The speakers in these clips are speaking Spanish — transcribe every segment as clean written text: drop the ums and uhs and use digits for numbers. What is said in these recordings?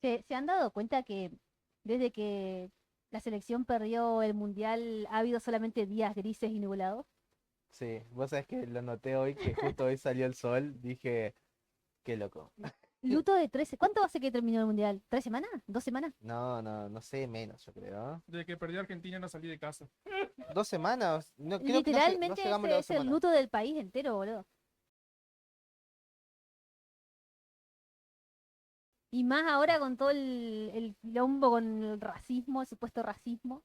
¿Se han dado cuenta que desde que la selección perdió el mundial ha habido solamente días grises y nublados? Sí, vos sabés que lo noté hoy, que justo hoy salió el sol, dije, qué loco. Luto de 13. ¿Cuánto hace que terminó el mundial? ¿3 semanas? ¿2 semanas? No, no, no sé, menos, yo creo. Desde que perdió Argentina no salí de casa. 2 semanas, no, creo que no, no Literalmente llegamos a las ese dos es el semanas. luto del país entero, boludo. Y más ahora con todo el quilombo con el racismo, el supuesto racismo.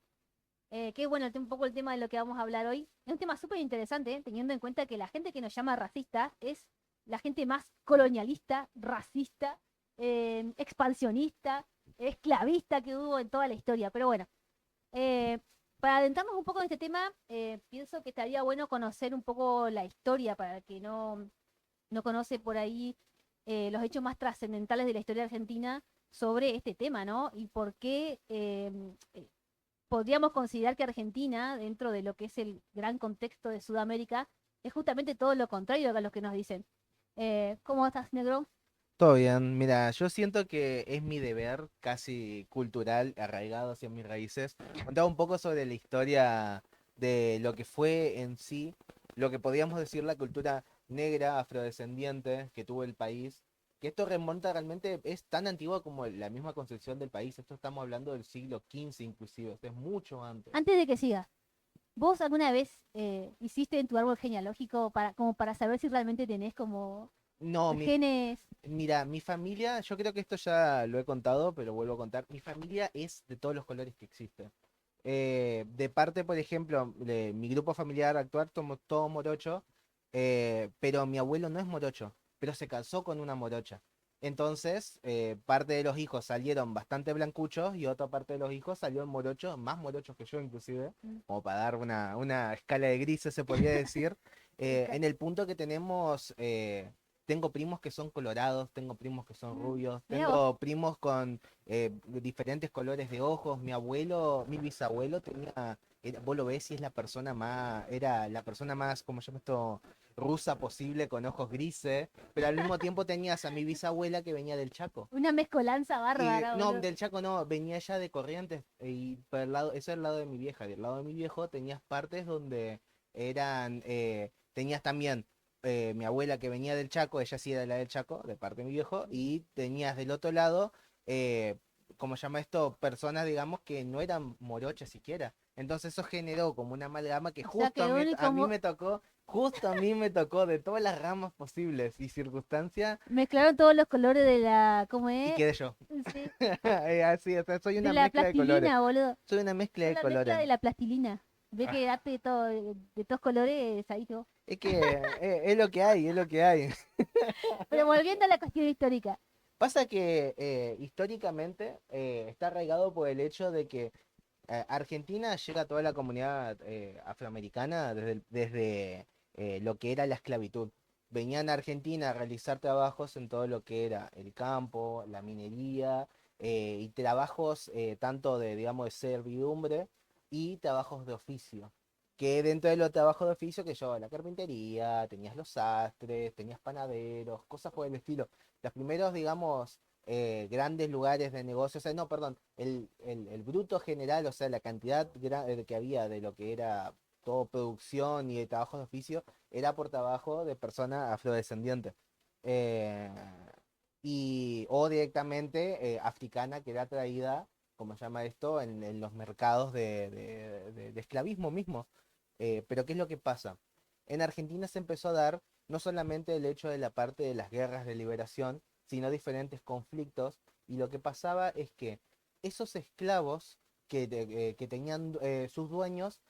Que bueno, un poco el tema de lo que vamos a hablar hoy. Es un tema súper interesante, teniendo en cuenta que la gente que nos llama racista es la gente más colonialista, racista, expansionista, esclavista que hubo en toda la historia. Pero bueno, eh, para adentrarnos un poco en este tema, pienso que estaría bueno conocer un poco la historia para el que no conoce por ahí los hechos más trascendentales de la historia argentina sobre este tema, ¿no? Y por qué podríamos considerar que Argentina, dentro de lo que es el gran contexto de Sudamérica, es justamente todo lo contrario a lo que nos dicen. ¿Cómo estás, negro? Todo bien, mira, yo siento que es mi deber casi cultural, arraigado hacia mis raíces, contar un poco sobre la historia de lo que fue en sí, lo que podríamos decir la cultura negra, afrodescendiente que tuvo el país, que esto remonta realmente, es tan antiguo como la misma concepción del país, esto estamos hablando del siglo XV inclusive, esto es mucho antes. Antes de que sigas, ¿vos alguna vez hiciste en tu árbol genealógico como para saber si realmente tenés como No, genes? mira, mi familia, yo creo que esto ya lo he contado, pero vuelvo a contar, mi familia es de todos los colores que existen. De parte, por ejemplo, de mi grupo familiar actual somos todos morochos, pero mi abuelo no es morocho, pero se casó con una morocha. Entonces, parte de los hijos salieron bastante blancuchos y otra parte de los hijos salieron morochos, más morochos que yo inclusive, Mm. como para dar una escala de grises se podría decir, Ok. en el punto que tenemos, tengo primos que son colorados, tengo primos que son rubios, Mira vos, tengo primos con diferentes colores de ojos. Mi abuelo, mi bisabuelo tenía, vos lo ves y es la persona más, era la persona más, como llamo esto, rusa posible, con ojos grises, pero al mismo tiempo tenías a mi bisabuela que venía del Chaco. una mezcolanza Y bárbara, no, boludo. del Chaco no, venía ya de Corrientes, y por el lado, eso es el lado de mi vieja, del lado de mi viejo tenías partes donde eran, tenías también mi abuela que venía del Chaco, ella sí era la del Chaco, de parte de mi viejo, y tenías del otro lado, eh, como se llama esto, personas, digamos, que no eran morochas siquiera. Entonces eso generó como una amalgama que O sea justo que a mí me tocó, justo a mí me tocó de todas las ramas posibles y circunstancias, mezclaron todos los colores de la, ¿cómo y es? quedé yo. Sí, Así, o sea, soy de una la mezcla de colores. plastilina, boludo. Soy una mezcla Son de la mezcla colores. de la plastilina. Ve Ah, que darte de todo, de todos colores, ahí quedó. es que es lo que hay, es lo que hay. Pero volviendo a la cuestión histórica. Pasa que históricamente está arraigado por el hecho de que Argentina llega a toda la comunidad afroamericana desde lo que era la esclavitud. Venían a Argentina a realizar trabajos en todo lo que era el campo, la minería y trabajos tanto de, digamos, de servidumbre y trabajos de oficio. Que dentro de los trabajos de oficio que yo, la carpintería, tenías los sastres, tenías panaderos, cosas por el estilo. Los primeros, digamos, grandes lugares de negocios, o sea, no, perdón, el bruto general, o sea, la cantidad que había de lo que era todo producción y de trabajo de oficio, era por trabajo de persona afrodescendiente. Eh, o directamente africana que era traída, como se llama esto, en los mercados de esclavismo mismo. Pero ¿qué es lo que pasa? En Argentina se empezó a dar no solamente el hecho de la parte de las guerras de liberación, sino diferentes conflictos, y lo que pasaba es que esos esclavos que tenían sus dueños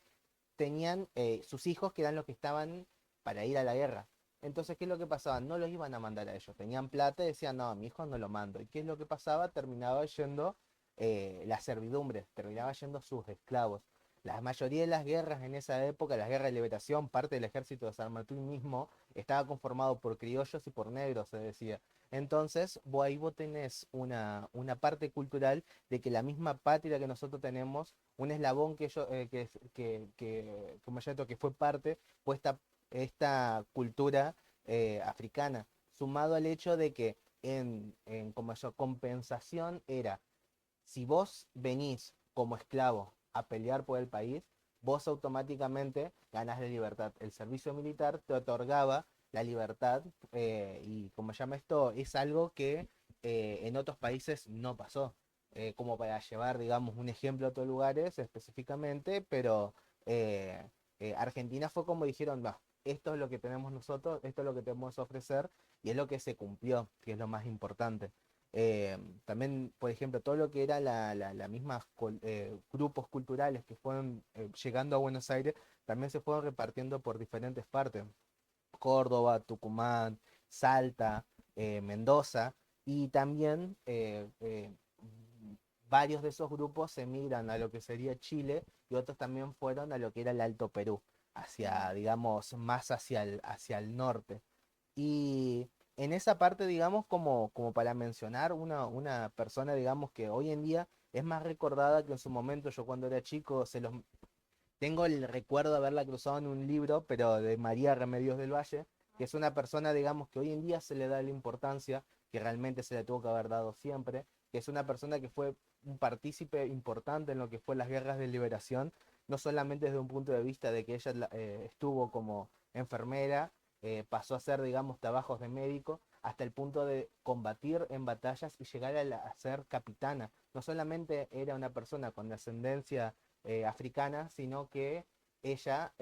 tenían sus hijos que eran los que estaban para ir a la guerra. Entonces, ¿qué es lo que pasaba? No los iban a mandar a ellos. Tenían plata y decían, no, a mi hijo no lo mando. ¿Y qué es lo que pasaba? Terminaba yendo la servidumbre, terminaba yendo sus esclavos. La mayoría de las guerras en esa época, las guerras de liberación, parte del ejército de San Martín mismo, estaba conformado por criollos y por negros, se decía. Entonces, ahí vos tenés una parte cultural de que la misma patria que nosotros tenemos, un eslabón que yo, como ya que fue parte, fue esta cultura africana, sumado al hecho de que como eso, compensación era, si vos venís como esclavo a pelear por el país, vos automáticamente ganás la libertad. El servicio militar te otorgaba la libertad y como se llama esto, es algo que en otros países no pasó. Como para llevar, digamos, un ejemplo a otros lugares específicamente, pero eh, Argentina fue como dijeron, "Va, esto es lo que tenemos nosotros, esto es lo que tenemos que ofrecer y es lo que se cumplió, que es lo más importante. También, por ejemplo, todo lo que era la misma grupos culturales que fueron llegando a Buenos Aires, también se fueron repartiendo por diferentes partes. Córdoba, Tucumán, Salta, Mendoza, y también varios de esos grupos emigran a lo que sería Chile y otros también fueron a lo que era el Alto Perú, hacia, digamos, más hacia el norte. Y en esa parte, digamos, como para mencionar una persona, digamos, que hoy en día es más recordada que en su momento, yo cuando era chico, tengo el recuerdo de haberla cruzado en un libro, pero de María Remedios del Valle, que es una persona, digamos, que hoy en día se le da la importancia que realmente se le tuvo que haber dado siempre, que es una persona que fue un partícipe importante en lo que fue las guerras de liberación, no solamente desde un punto de vista de que ella estuvo como enfermera, pasó a hacer, digamos, trabajos de médico, hasta el punto de combatir en batallas y llegar a ser capitana. No solamente era una persona con ascendencia africana, sino que ella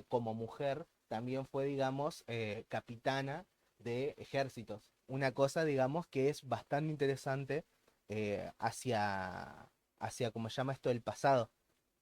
como mujer también fue, digamos, capitana de ejércitos. Una cosa, digamos, que es bastante interesante hacia, como se llama esto, el pasado.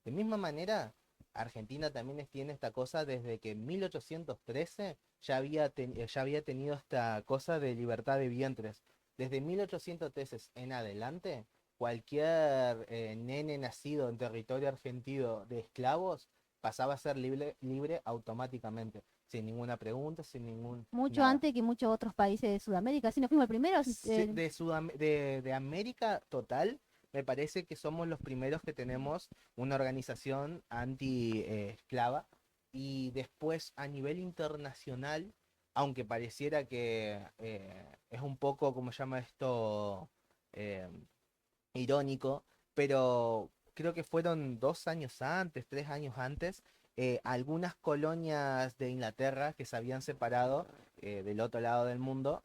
De misma manera, Argentina también tiene esta cosa desde que en 1813 ya había tenido esta cosa de libertad de vientres. Desde 1813 en adelante, cualquier nene nacido en territorio argentino de esclavos pasaba a ser libre automáticamente, sin ninguna pregunta, sin ningún Mucho nada. antes que muchos otros países de Sudamérica. Si no fuimos el primero, De América total, me parece que somos los primeros que tenemos una organización anti-esclava y después a nivel internacional, aunque pareciera que es un poco, como se llama esto, eh, irónico, pero creo que fueron 2 años antes, 3 años antes, algunas colonias de Inglaterra que se habían separado del otro lado del mundo,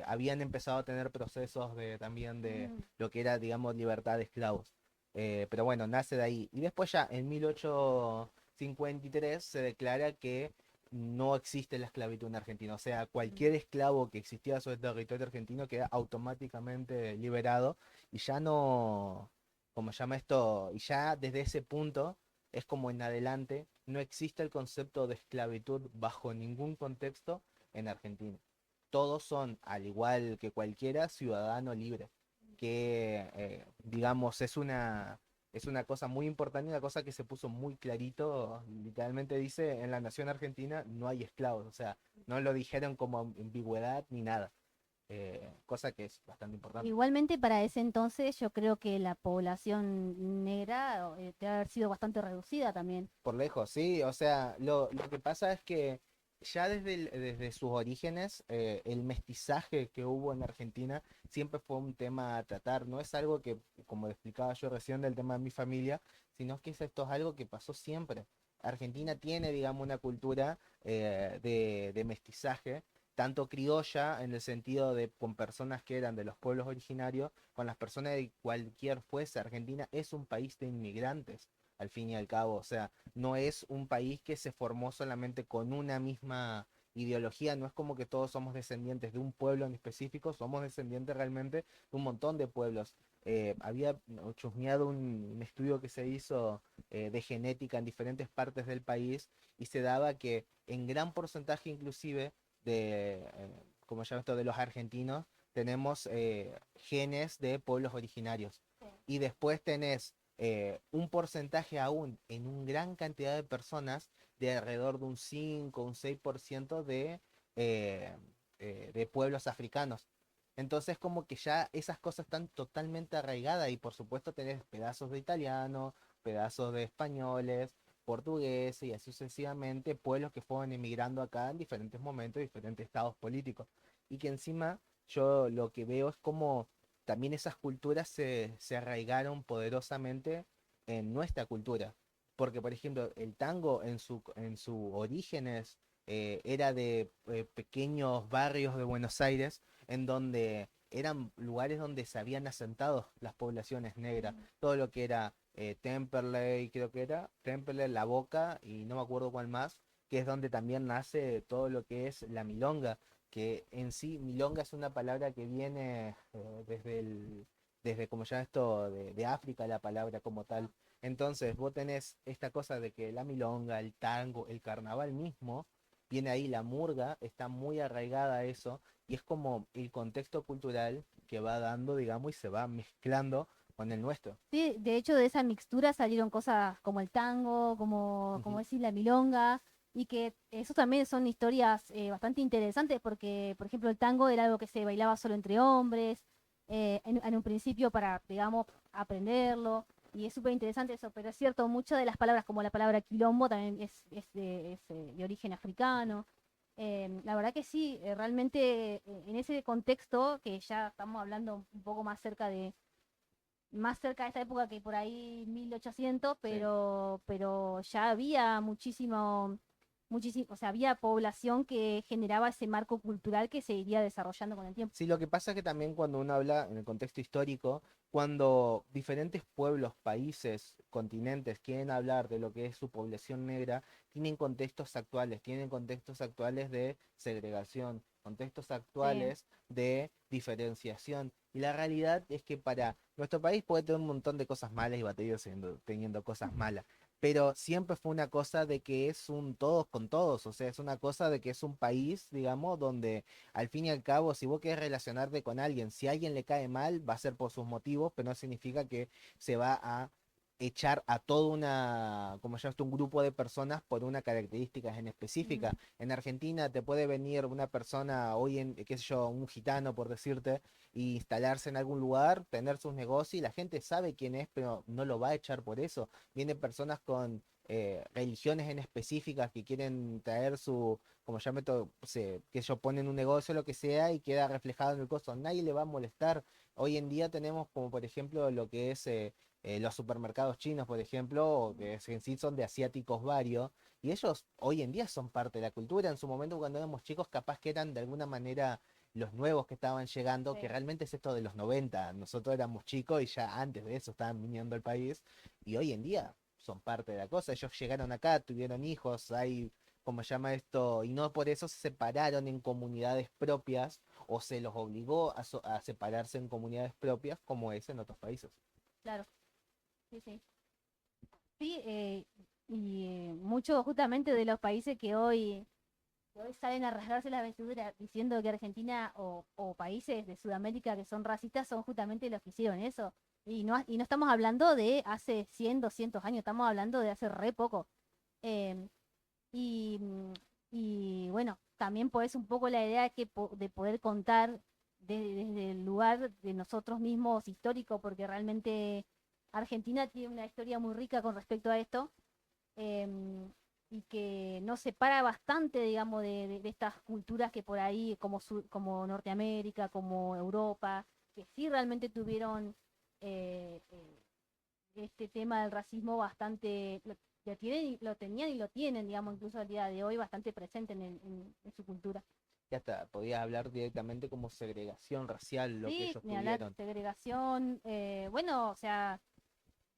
habían empezado a tener procesos también de mm, lo que era, digamos, libertad de esclavos. Pero bueno, nace de ahí. Y después ya, en 1853, se declara que no existe la esclavitud en Argentina. O sea, cualquier esclavo que existía sobre el territorio argentino queda automáticamente liberado y ya no, como se llama esto, y ya desde ese punto es como en adelante, no existe el concepto de esclavitud bajo ningún contexto en Argentina. Todos son, al igual que cualquiera, ciudadano libre, que digamos es una cosa muy importante, una cosa que se puso muy clarito, literalmente dice, en la nación argentina no hay esclavos, o sea, no lo dijeron como ambigüedad ni nada, cosa que es bastante importante. igualmente para ese entonces yo creo que la población negra debe haber sido bastante reducida también. Por lejos, sí, o sea, lo que pasa es que ya desde sus orígenes, el mestizaje que hubo en Argentina siempre fue un tema a tratar, no es algo que, como explicaba yo recién del tema de mi familia, sino que esto es algo que pasó siempre. Argentina tiene, digamos, una cultura de mestizaje, tanto criolla en el sentido de con personas que eran de los pueblos originarios, con las personas de cualquier fuese. Argentina es un país de inmigrantes al fin y al cabo. O sea, no es un país que se formó solamente con una misma ideología, no es como que todos somos descendientes de un pueblo en específico, somos descendientes realmente de un montón de pueblos. Había chusmeado un estudio que se hizo de genética en diferentes partes del país y se daba que en gran porcentaje inclusive como se llama esto, de los argentinos, tenemos genes de pueblos originarios. Y después tenés un porcentaje aún en una gran cantidad de personas de alrededor de un 5 un 6% eh, de pueblos africanos. Entonces como que ya esas cosas están totalmente arraigadas y por supuesto tenés pedazos de italiano, pedazos de españoles, portugueses y así sucesivamente, pueblos que fueron emigrando acá en diferentes momentos, diferentes estados políticos. Y que encima yo lo que veo es como también esas culturas se arraigaron poderosamente en nuestra cultura. Porque, por ejemplo, el tango en su orígenes era de pequeños barrios de Buenos Aires, en donde eran lugares donde se habían asentado las poblaciones negras. Todo lo que era Temperley, creo que era, Temperley, La Boca y no me acuerdo cuál más, que es donde también nace todo lo que es la milonga, que en sí milonga es una palabra que viene desde como ya esto de África, la palabra como tal. Entonces vos tenés esta cosa de que la milonga, el tango, el carnaval mismo, viene ahí, la murga, está muy arraigada a eso, y es como el contexto cultural que va dando, digamos, y se va mezclando con el nuestro. Sí, de hecho de esa mixtura salieron cosas como el tango, como Ujú. decir la milonga, y que eso también son historias bastante interesantes porque, por ejemplo, el tango era algo que se bailaba solo entre hombres, en un principio para, digamos, aprenderlo, y es súper interesante eso, pero es cierto, muchas de las palabras, como la palabra quilombo, también es de origen africano. La verdad que sí, realmente en ese contexto, que ya estamos hablando un poco más cerca de esta época que por ahí 1800, Sí. pero ya había muchísimo, o sea, había población que generaba ese marco cultural que se iría desarrollando con el tiempo. Sí, lo que pasa es que también cuando uno habla en el contexto histórico, cuando diferentes pueblos, países, continentes quieren hablar de lo que es su población negra, tienen contextos actuales de segregación, contextos Sí, actuales de diferenciación. Y la realidad es que para nuestro país puede tener un montón de cosas malas y va a seguir teniendo cosas malas. Pero siempre fue una cosa de que es un todos con todos, o sea, es una cosa de que es un país, digamos, donde al fin y al cabo, si vos querés relacionarte con alguien, si a alguien le cae mal, va a ser por sus motivos, pero no significa que se va a echar a toda una, como llamaste, un grupo de personas por una característica en mm, específica. En Argentina te puede venir una persona, hoy en, qué sé yo, un gitano, por decirte, y instalarse en algún lugar, tener sus negocios, y la gente sabe quién es, pero no lo va a echar por eso. Vienen personas con religiones en específicas que quieren traer su, como ya meto, que ellos ponen un negocio o lo que sea y queda reflejado en el costo, nadie le va a molestar. Hoy en día tenemos como por ejemplo lo que es los supermercados chinos, por ejemplo, o que en sí son de asiáticos varios, y ellos hoy en día son parte de la cultura. En su momento cuando éramos chicos capaz que eran de alguna manera los nuevos que estaban llegando, que sí. realmente es esto de los 90, nosotros éramos chicos y ya antes de eso estaban viniendo al país, y hoy en día son parte de la cosa, ellos llegaron acá, tuvieron hijos, hay como se llama esto, y no por eso se separaron en comunidades propias o se los obligó a separarse en comunidades propias como es en otros países. Claro, sí, sí. Sí, y muchos justamente de los países que hoy salen a rasgarse las vestiduras diciendo que Argentina o países de Sudamérica que son racistas son justamente los que hicieron eso. Y no estamos hablando de hace 100 200 años, estamos hablando de hace re poco. Em, y, mm, y bueno, también pues un poco la idea de poder contar desde el lugar de nosotros mismos histórico, porque realmente Argentina tiene una historia muy rica con respecto a esto, em, y que nos separa bastante, digamos, de estas culturas que por ahí, como Norteamérica, como Europa, que sí realmente tuvieron este tema del racismo bastante, lo tenían y lo tienen, digamos, incluso al día de hoy, bastante presente en su cultura. Y hasta podía hablar directamente como segregación racial, lo que Sí, ellos ni hablar tuvieron. segregación, bueno, o sea,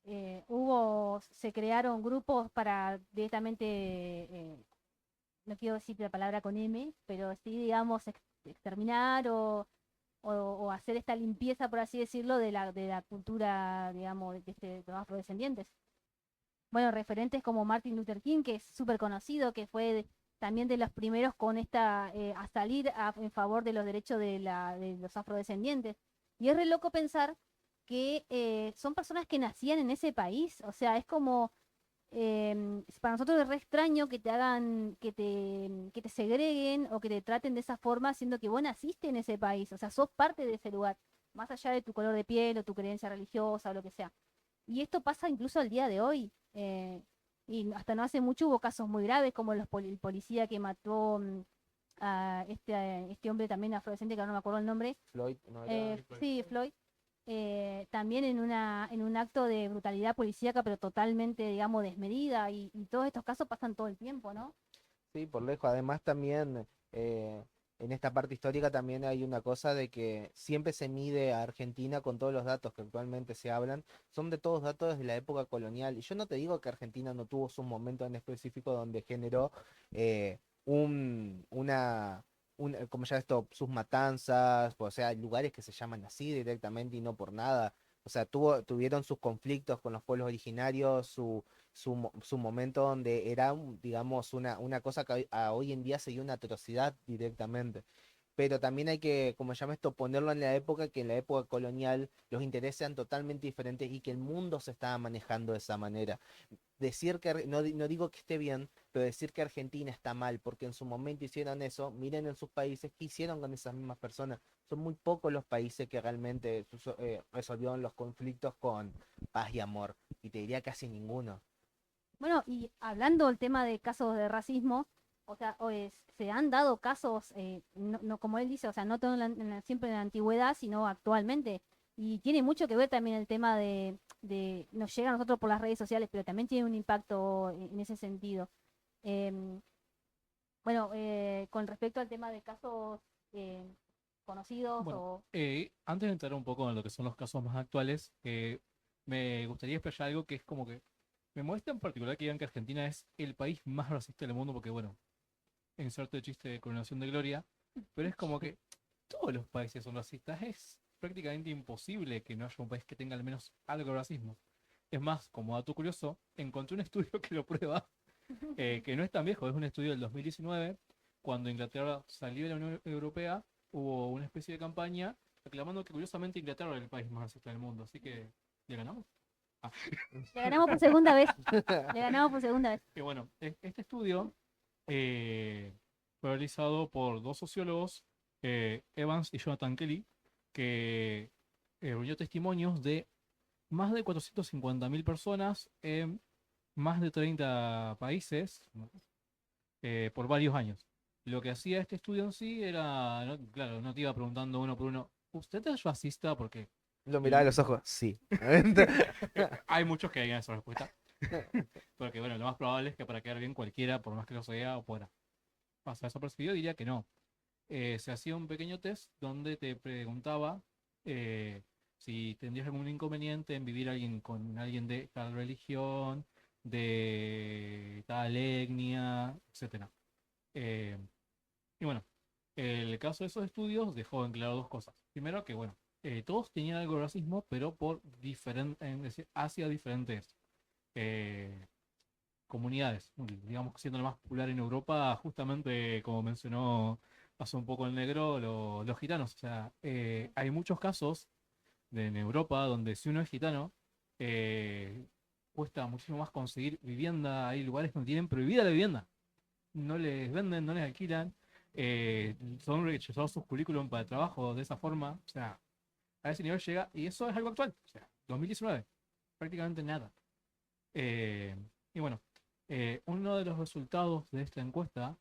se crearon grupos para directamente, no quiero decir la palabra con M, pero sí, digamos, exterminar o hacer esta limpieza, por así decirlo, de la cultura, digamos, de los afrodescendientes. Bueno, referentes como Martin Luther King, que es súper conocido, que fue también de los primeros con a salir en favor de los derechos de los afrodescendientes. Y es re loco pensar que son personas que nacían en ese país, o sea, es como, para nosotros es re extraño que te hagan, que te segreguen o que te traten de esa forma, siendo que vos naciste en ese país, o sea, sos parte de ese lugar, más allá de tu color de piel o tu creencia religiosa o lo que sea. Y esto pasa incluso al día de hoy. Y hasta no hace mucho hubo casos muy graves como el policía que mató a este hombre también afrodescendiente, que ahora no me acuerdo el nombre, Floyd, ¿no era? sí, Floyd, también en un acto de brutalidad policíaca, pero totalmente, digamos, desmedida, y todos estos casos pasan todo el tiempo, ¿no? Sí, por lejos. Además también en esta parte histórica también hay una cosa de que siempre se mide a Argentina con todos los datos que actualmente se hablan, son de todos datos desde la época colonial. Y yo no te digo que Argentina no tuvo su momento en específico donde generó una, como ya esto, sus matanzas, o sea, lugares que se llaman así directamente y no por nada. O sea, tuvieron sus conflictos con los pueblos originarios, su momento donde era, digamos, una cosa que hoy en día sería una atrocidad directamente. Pero también hay que, como se llama esto, ponerlo en la época, que en la época colonial los intereses eran totalmente diferentes y que el mundo se estaba manejando de esa manera. Decir que, no digo que esté bien, pero decir que Argentina está mal porque en su momento hicieron eso, miren en sus países qué hicieron con esas mismas personas. Son muy pocos los países que realmente resolvieron los conflictos con paz y amor. Y te diría casi ninguno. Bueno, y hablando del tema de casos de racismo, o sea, se han dado casos, no, como él dice, o sea, no todo siempre en la antigüedad, sino actualmente. Y tiene mucho que ver también el tema nos llega a nosotros por las redes sociales, pero también tiene un impacto en ese sentido. Em, bueno, con respecto al tema de casos eh, conocidos Bueno, o... antes de entrar un poco en lo que son los casos más actuales, me gustaría explayar algo que es como que me molesta en particular que digan que Argentina es el país más racista del mundo, porque bueno, en cierto chiste de coronación de gloria, pero es como que todos los países son racistas, es prácticamente imposible que no haya un país que tenga al menos algo de racismo. Es más, como dato curioso, encontré un estudio que lo prueba, que no es tan viejo, es un estudio del 2019, cuando Inglaterra salió de la Unión Europea, hubo una especie de campaña reclamando que curiosamente Inglaterra era el país más racista del mundo, así que le ganamos. Ah. Le ganamos por segunda vez, le ganamos por segunda vez. Y bueno, este estudio fue realizado por dos sociólogos, Evans y Jonathan Kelly, que reunió testimonios de más de 450.000 personas en más de 30 países, ¿no? Por varios años. Lo que hacía este estudio en sí era, claro, no te iba preguntando uno por uno, ¿usted es racista? Porque Lo miraba a l- los ojos, sí. hay muchos que hagan esa respuesta. Porque bueno, lo más probable es que para quedar bien cualquiera, por más que lo sea, o pueda pasar desapercibido, diría que no. Se hacía un pequeño test donde te preguntaba eh, si tendrías algún inconveniente en vivir con alguien de tal religión, de tal etnia, etcétera. Eh, y bueno, el caso de esos estudios dejó en claro dos cosas. Primero que, bueno, todos tenían algo de racismo, pero es decir, hacia diferentes eh, comunidades. Digamos que siendo lo más popular en Europa, justamente como mencionó hace un poco el negro, los gitanos. O sea, hay muchos casos en Europa donde si uno es gitano, eh, cuesta muchísimo más conseguir vivienda. Hay lugares donde tienen prohibida la vivienda. No les venden, no les alquilan. Son rechazados sus currículum para el trabajo de esa forma. O sea, a ese nivel llega. Y eso es algo actual. O sea, 2019. Prácticamente nada. Eh, y bueno, uno de los resultados de esta encuesta,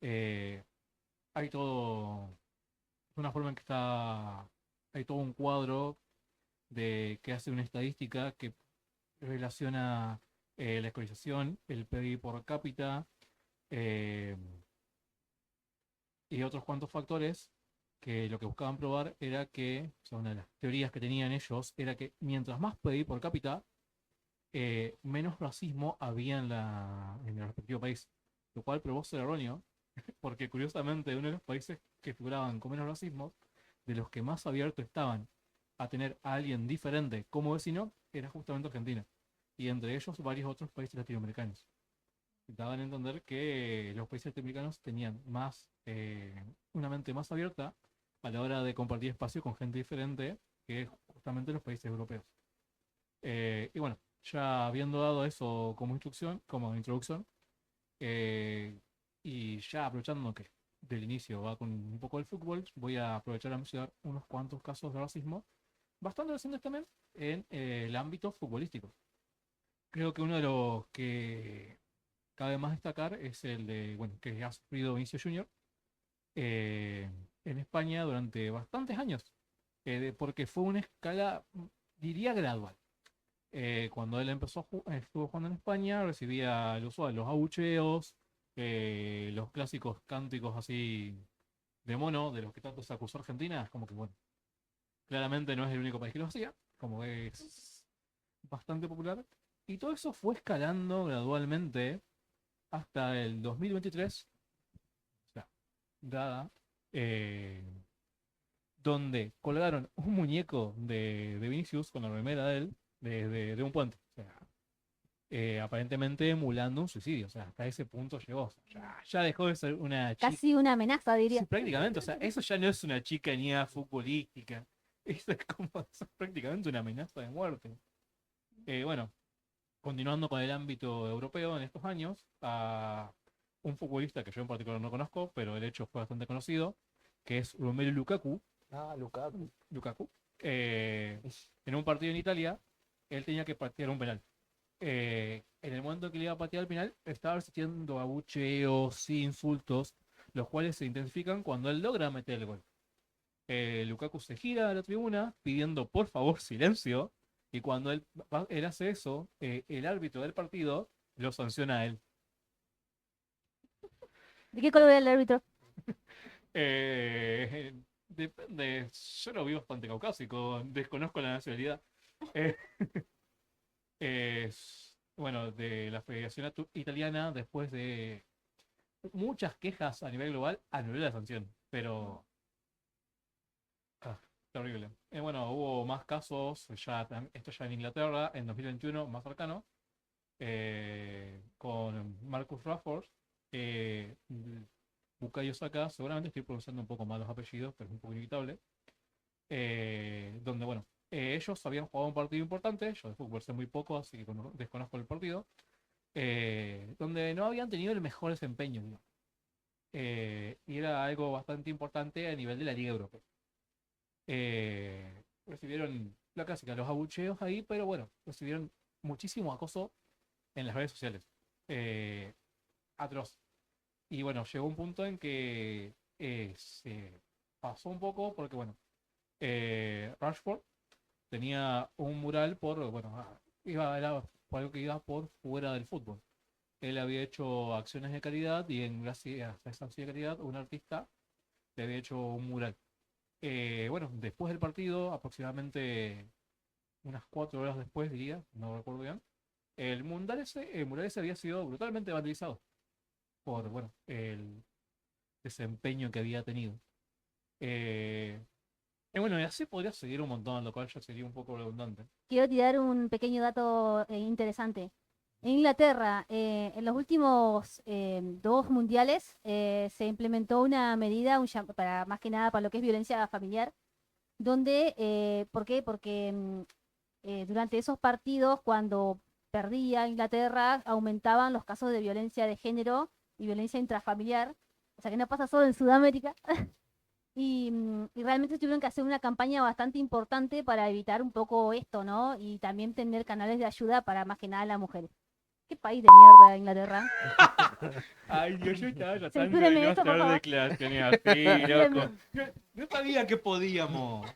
eh, hay todo, una forma en que hay todo un cuadro que hace una estadística que relaciona la escolarización, el PIB por cápita eh, y otros cuantos factores que lo que buscaban probar era que, o sea, una de las teorías que tenían ellos era que mientras más PIB por cápita, menos racismo había en el respectivo país, lo cual probó ser erróneo, porque curiosamente uno de los países que figuraban con menos racismo, de los que más abiertos estaban a tener a alguien diferente como vecino, era justamente Argentina, y entre ellos varios otros países latinoamericanos. Daban a entender que los países latinoamericanos tenían una mente más abierta a la hora de compartir espacio con gente diferente que justamente los países europeos. Y bueno, ya habiendo dado eso como introducción, eh, y ya aprovechando que del inicio va con un poco del fútbol, voy a aprovechar a mencionar unos cuantos casos de racismo, bastante recientes también, en el ámbito futbolístico. Creo que uno de los que cabe más destacar es el de, bueno, que ha sufrido Vinicius Junior, eh, en España durante bastantes años, porque fue una escala, diría, gradual. Cuando él estuvo jugando en España, recibía el uso de los abucheos, los clásicos cánticos así de mono, de los que tanto se acusó Argentina, es como que, bueno, claramente no es el único país que lo hacía, como es bastante popular. Y todo eso fue escalando gradualmente hasta el 2023, o sea, dada, eh, donde colgaron un muñeco de Vinicius con la remera de él de un puente. O sea, aparentemente emulando un suicidio. O sea, hasta ese punto llegó. O sea, ya dejó de ser una chica. Casi una amenaza, Sí, diría. prácticamente. O sea, eso ya no es una chica ni futbolística. Eso es como eso es prácticamente una amenaza de muerte. Bueno, continuando con el ámbito europeo en estos años, a un futbolista que yo en particular no conozco, pero el hecho fue bastante conocido, que es Romelu Lukaku. Ah, Lukaku. Lukaku. En un partido en Italia, él tenía que patear un penal. En el momento que le iba a patear el penal, estaba resistiendo abucheos y insultos, los cuales se intensifican cuando él logra meter el gol. Lukaku se gira a la tribuna pidiendo por favor silencio, y cuando él hace eso, el árbitro del partido lo sanciona a él. ¿De qué color era el árbitro? Depende, yo lo vi bastante caucásico, desconozco la nacionalidad. Eh, bueno, de la Federación Italiana, después de muchas quejas a nivel global, anuló la sanción, pero ah, terrible. Bueno, hubo más casos, esto ya en Inglaterra, en 2021, más cercano, con Marcus Rashford, Bukayo Saka, seguramente estoy pronunciando un poco mal los apellidos, pero es un poco inevitable, donde, bueno, ellos habían jugado un partido importante, yo de fútbol sé muy poco, así que desconozco el partido, donde no habían tenido el mejor desempeño, digamos. Y era algo bastante importante a nivel de la Liga Europea. Recibieron la clásica, los abucheos ahí, pero bueno, recibieron muchísimo acoso en las redes sociales. Eh, Atroz. Y bueno, llegó un punto en que se pasó un poco porque, bueno, Rashford tenía un mural bueno, era por algo que iba por fuera del fútbol. Él había hecho acciones de caridad y gracias a esa acción de caridad, un artista le había hecho un mural. Bueno, después del partido, aproximadamente unas 4 horas después, diría, no recuerdo bien, el mural ese había sido brutalmente vandalizado por, bueno, el desempeño que había tenido. Eh, y bueno, y así podría seguir un montón, lo cual ya sería un poco redundante. Quiero tirar un pequeño dato interesante. En Inglaterra, en los últimos 2 mundiales, se implementó una medida para más que nada para lo que es violencia familiar, donde, ¿por qué? Porque durante esos partidos, cuando perdía Inglaterra, aumentaban los casos de violencia de género y violencia intrafamiliar, o sea que no pasa solo en Sudamérica. Y realmente tuvieron que hacer una campaña bastante importante para evitar un poco esto, ¿no? Y también tener canales de ayuda para más que nada las mujeres. ¿Qué país de mierda, Inglaterra? Ay, Dios, yo estaba tratando de Censúreme no esto, por hacer favor. declaraciones así, Censúreme. loco. No sabía que podíamos.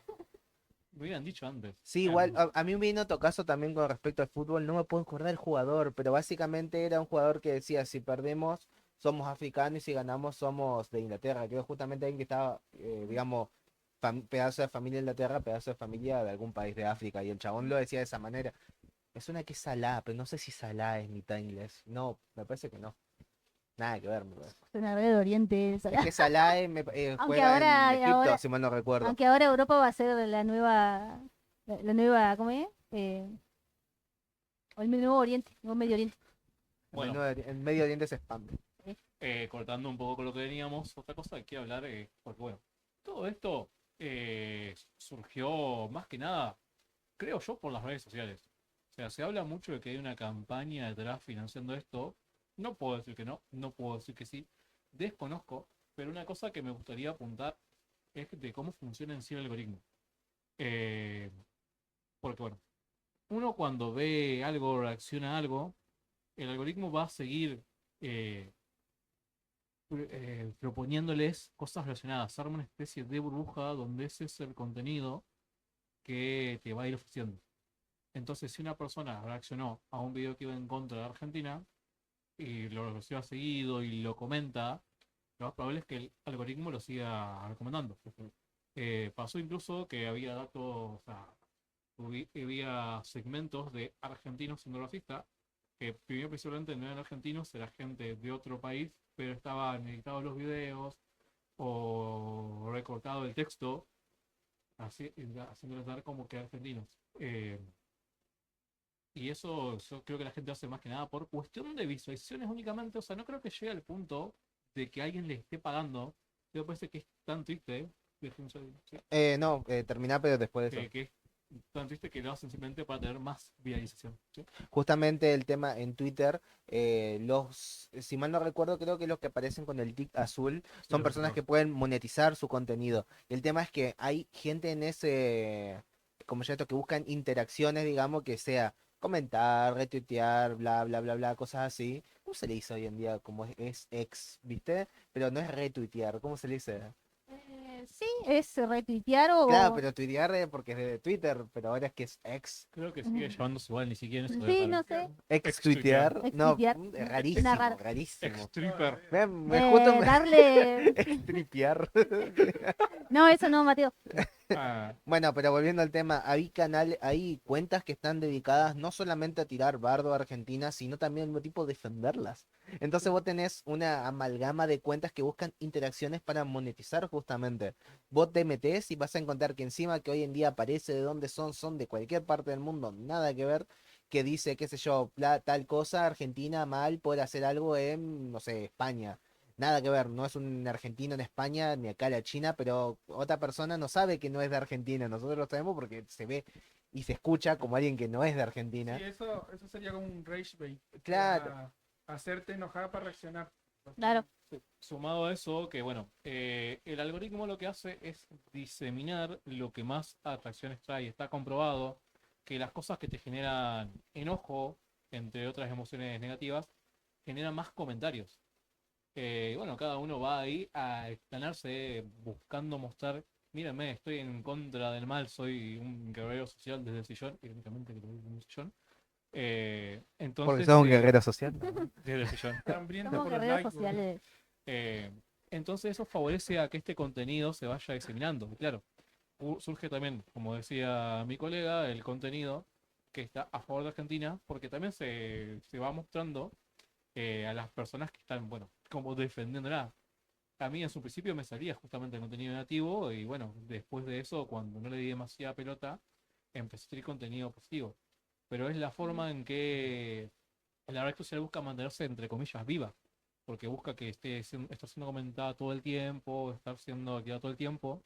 Me hubieran dicho antes. Sí, igual, a mí me vino caso también con respecto al fútbol, no me puedo acordar del jugador, pero básicamente era un jugador que decía, si perdemos somos africanos y si ganamos somos de Inglaterra, que era justamente alguien que estaba, digamos, pedazo de familia de Inglaterra, pedazo de familia de algún país de África, y el chabón lo decía de esa manera. Me suena que es Salah, pero no sé si Salah es mitad inglés, no, me parece que no, nada que ver, me parece. Suena re de Oriente. Es que Salah Aunque juega en ahora, Egipto, si mal no recuerdo. aunque ahora Europa va a ser la nueva, ¿cómo es? O el nuevo Oriente, nuevo Medio Oriente. Bueno, En Medio Oriente se expande. cortando un poco con lo que veníamos, otra cosa que quiero hablar, porque bueno, todo esto surgió más que nada, creo yo, por las redes sociales. O sea, se habla mucho de que hay una campaña detrás financiando esto. No puedo decir que no, no puedo decir que sí. Desconozco, pero una cosa que me gustaría apuntar es de cómo funciona en sí el algoritmo. Eh, Porque bueno, uno cuando ve algo, reacciona a algo, el algoritmo va a seguir eh, proponiéndoles cosas relacionadas. Se arma una especie de burbuja donde ese es el contenido que te va a ir ofreciendo. Entonces, si una persona reaccionó a un video que iba en contra de Argentina y lo reciba seguido y lo comenta, lo más probable es que el algoritmo lo siga recomendando. Pasó incluso que había datos, o sea, había segmentos de argentinos siendo racistas, que primero principalmente no eran argentinos, era gente de otro país, pero estaban editados los videos o recortado el texto, así, haciéndoles dar como que argentinos. Eh, y eso yo creo que la gente hace más que nada por cuestión de visualizaciones únicamente. O sea, no creo que llegue al punto de que alguien le esté pagando. Me parece que es tan triste, ¿sí? No, terminá, pero después de eso. Que es tan triste que lo hacen simplemente para tener más viralización. ¿Sí? Justamente el tema en Twitter, si mal no recuerdo, creo que los que aparecen con el tic azul Sí, son los personas que etiquetados. pueden monetizar su contenido. Y el tema es que hay gente en ese, como ya esto, que buscan interacciones, digamos, que sea comentar, retuitear, bla, bla, bla, bla, cosas así. ¿Cómo se le dice hoy en día? Como es ex, ¿viste? Pero no es retuitear, ¿cómo se le dice? Sí, es retuitear Claro, o... pero tuitear porque es de Twitter, pero ahora es que es ex. Creo que sigue llamándose igual, ni siquiera en eso debe Sí, parar. no sé, Ex Ex-tuitear. tuitear. No, extuitear. Suena rarísimo, raro. rarísimo. Ex-tripper. Me justo me Darle... extripiar. No, eso no, Mateo. Ah, Bueno, pero volviendo al tema, hay cuentas que están dedicadas no solamente a tirar bardo a Argentina, sino también al mismo tipo defenderlas. Entonces vos tenés una amalgama de cuentas que buscan interacciones para monetizar justamente. Vos te metés y vas a encontrar que encima que hoy en día aparece de dónde son de cualquier parte del mundo, nada que ver, que dice, qué sé yo, tal cosa, Argentina mal por hacer algo en, no sé, España. Nada que ver, no es un argentino en España ni acá la China, pero otra persona no sabe que no es de Argentina. Nosotros lo sabemos porque se ve y se escucha como alguien que no es de Sí, Argentina. eso sería como un rage bait. O Claro, sea, hacerte enojar para reaccionar. Claro, sumado a eso, que bueno, el algoritmo lo que hace es diseminar lo que más atracciones trae. Está comprobado que las cosas que te generan enojo, entre otras emociones negativas, generan más comentarios. Bueno, cada uno va ahí a explanarse buscando mostrar, mírenme, estoy en contra del mal, soy un guerrero social desde el sillón, irónicamente que lo digo en un sillón. porque Entonces, sos un guerrero social. desde el sillón. Hambriento somos por los guerreros likes, boludo. sociales. Eh, entonces eso favorece a que este contenido se vaya diseminando. Y claro, surge también, como decía mi colega, el contenido que está a favor de Argentina, porque también se va mostrando a las personas que están, bueno, como defendiéndola. A mí en su principio me salía justamente el contenido negativo y bueno, después de eso, cuando no le di demasiada pelota, empecé a hacer contenido positivo. Pero es la forma en que la red social busca mantenerse, entre comillas, viva, porque busca que esté siendo comentada todo el tiempo, estar siendo activada todo el tiempo,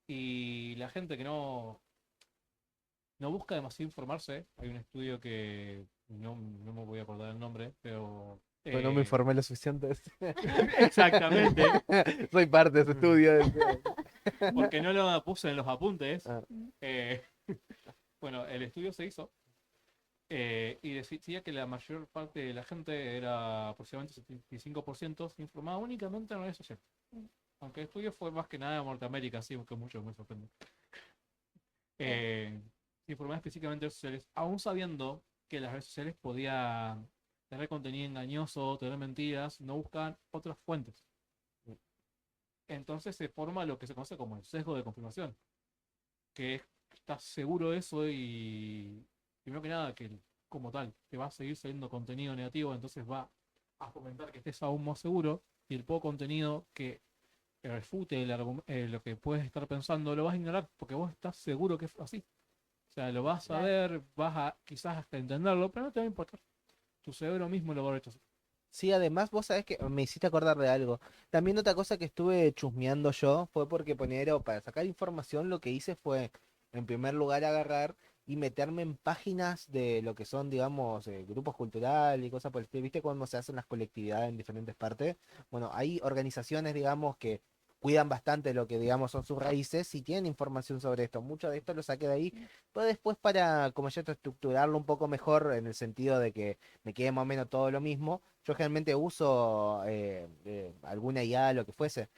y la gente que no busca demasiado informarse, hay un estudio que no me voy a acordar el nombre, pero... Pues no me informé lo suficiente. exactamente, Soy parte de ese estudio. porque no lo puse en los apuntes. Ah, eh, bueno, el estudio se hizo y decía que la mayor parte de la gente era aproximadamente 75% se informaba únicamente en redes sociales. Aunque el estudio fue más que nada en Norteamérica, así que mucho me sorprende. Eh, Se informaba específicamente en redes sociales, aún sabiendo que las redes sociales podían tener contenido engañoso, tener mentiras, no buscaban otras fuentes. Entonces se forma lo que se conoce como el sesgo de confirmación, que es, estás seguro de eso y primero que nada que como tal te va a seguir saliendo contenido negativo, entonces va a fomentar que estés aún más seguro y el poco contenido que refute lo que puedes estar pensando lo vas a ignorar porque vos estás seguro que es así. O sea, lo vas a Claro. ver, vas a quizás hasta entenderlo, pero no te va a importar. Tu cerebro mismo lo va a rechazar. sí, además vos sabés que me hiciste acordar de algo. También otra cosa que estuve chusmeando yo fue porque para sacar información lo que hice fue, en primer lugar, agarrar y meterme en páginas de lo que son, digamos, grupos culturales y cosas por el estilo. ¿Viste cuando se hacen las colectividades en diferentes partes? Bueno, hay organizaciones, digamos, que cuidan bastante lo que digamos son sus raíces y tienen información sobre esto. Mucho de esto lo saqué de ahí, pero después para, como ya estructurarlo un poco mejor en el sentido de que me quede más o menos todo lo mismo, yo generalmente uso alguna IA, lo que fuese.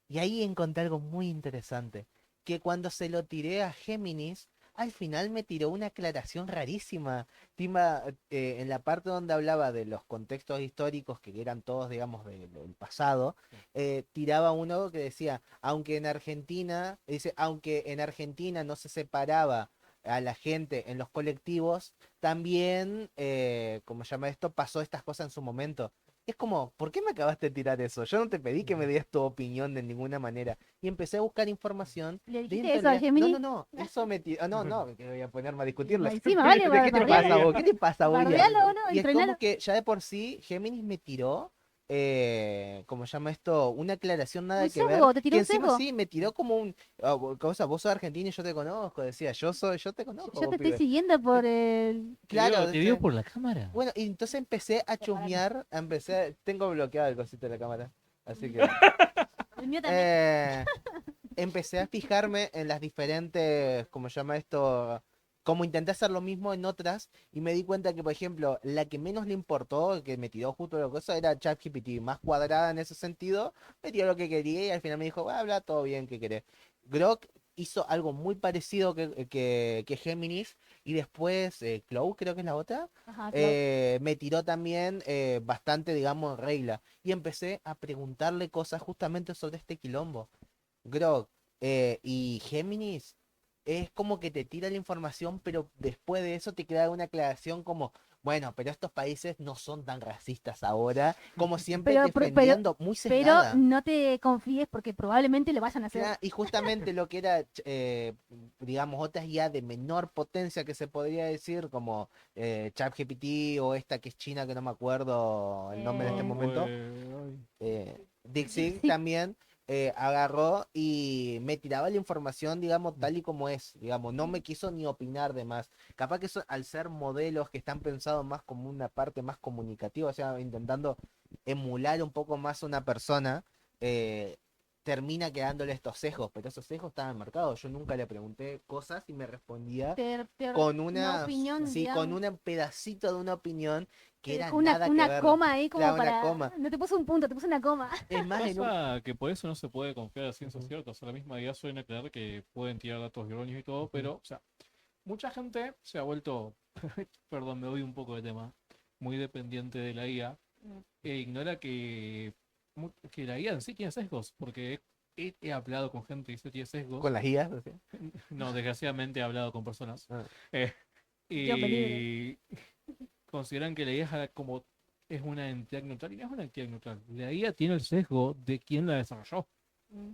Y ahí encontré algo muy interesante, que cuando se lo tiré a Géminis, al final me tiró una aclaración rarísima. En la parte donde hablaba de los contextos históricos, que eran todos, digamos, del pasado, tiraba uno que decía, aunque en Argentina no se separaba a la gente en los colectivos, también, como se llama esto, pasó estas cosas en su momento. Es como, ¿por qué me acabaste de tirar eso? Yo no te pedí que me des tu opinión de ninguna manera. Y empecé a buscar información ¿Le dijiste dentro eso a de... Gemini? No, eso me tiró... No, no, que voy a ponerme a discutirle. Encima, vale, ¿Qué te pasa vos? ¿Qué te pasa vos? bardealo, ¿no? Y es Entrenalo. como que ya de por sí Géminis me tiró, ¿cómo se llama esto? Una aclaración nada Un que ver. sesgo, te tiró Que un encima sesgo. sí, me tiró como un... cosa, vos sos argentino y yo te conozco. Decía, yo te conozco, Yo te estoy pibe. siguiendo por el... Claro, Te vio por la cámara. bueno, y entonces empecé a chusmear, tengo bloqueado el cosito de la cámara, así que El mío también. empecé a fijarme en las diferentes, ¿cómo se llama esto? Como intenté hacer lo mismo en otras y me di cuenta que, por ejemplo, la que menos le importó, que me tiró justo la cosa, era ChatGPT, más cuadrada en ese sentido, me tiró lo que quería y al final me dijo, habla todo bien, ¿qué querés? Grok hizo algo muy parecido que Géminis y después Cloud, creo que es la otra, Ajá, claro. me tiró también bastante, digamos, regla y empecé a preguntarle cosas justamente sobre este quilombo. Grok y Géminis es como que te tira la información, pero después de eso te queda una aclaración como, bueno, pero estos países no son tan racistas ahora, como siempre Pero, defendiendo, muy pero sesgada. no te confíes porque probablemente lo vayan a hacer. Y justamente lo que era, digamos, otras ya de menor potencia que se podría decir, como ChatGPT o esta que es china, que no me acuerdo el nombre en este Eh, momento, DeepSeek DeepSeek. también agarró y me tiraba la información, digamos, tal y como es, digamos, no me quiso ni opinar de más. Capaz que eso, al ser modelos que están pensados más como una parte más comunicativa, o sea, intentando emular un poco más a una persona, eh, termina quedándole estos sesgos, pero esos sesgos estaban marcados. Yo nunca le pregunté cosas y me respondía con Una una, opinión, sí, con digamos. un pedacito de una opinión Te que era dejó nada que una ver. coma ahí como Claro, una para... coma. No te puso un punto, te puso una coma. Es más, en un... Pasa que por eso no se puede confiar a ciencia Ujú, cierta. O sea, la misma idea suelen aclarar que pueden tirar datos erróneos y todo, ujú. pero, o sea, mucha gente se ha vuelto, perdón, me voy un poco de tema, muy dependiente de la IA e ignora que la IA en sí tiene sesgos, porque he hablado con gente y dice que tiene sesgos. Con las guías, o sea. No, desgraciadamente he hablado con personas. Ah, eh, Yo peligro. y consideran que la IA es una entidad neutral y no es una entidad neutral. La IA tiene el sesgo de quién la desarrolló. Mm.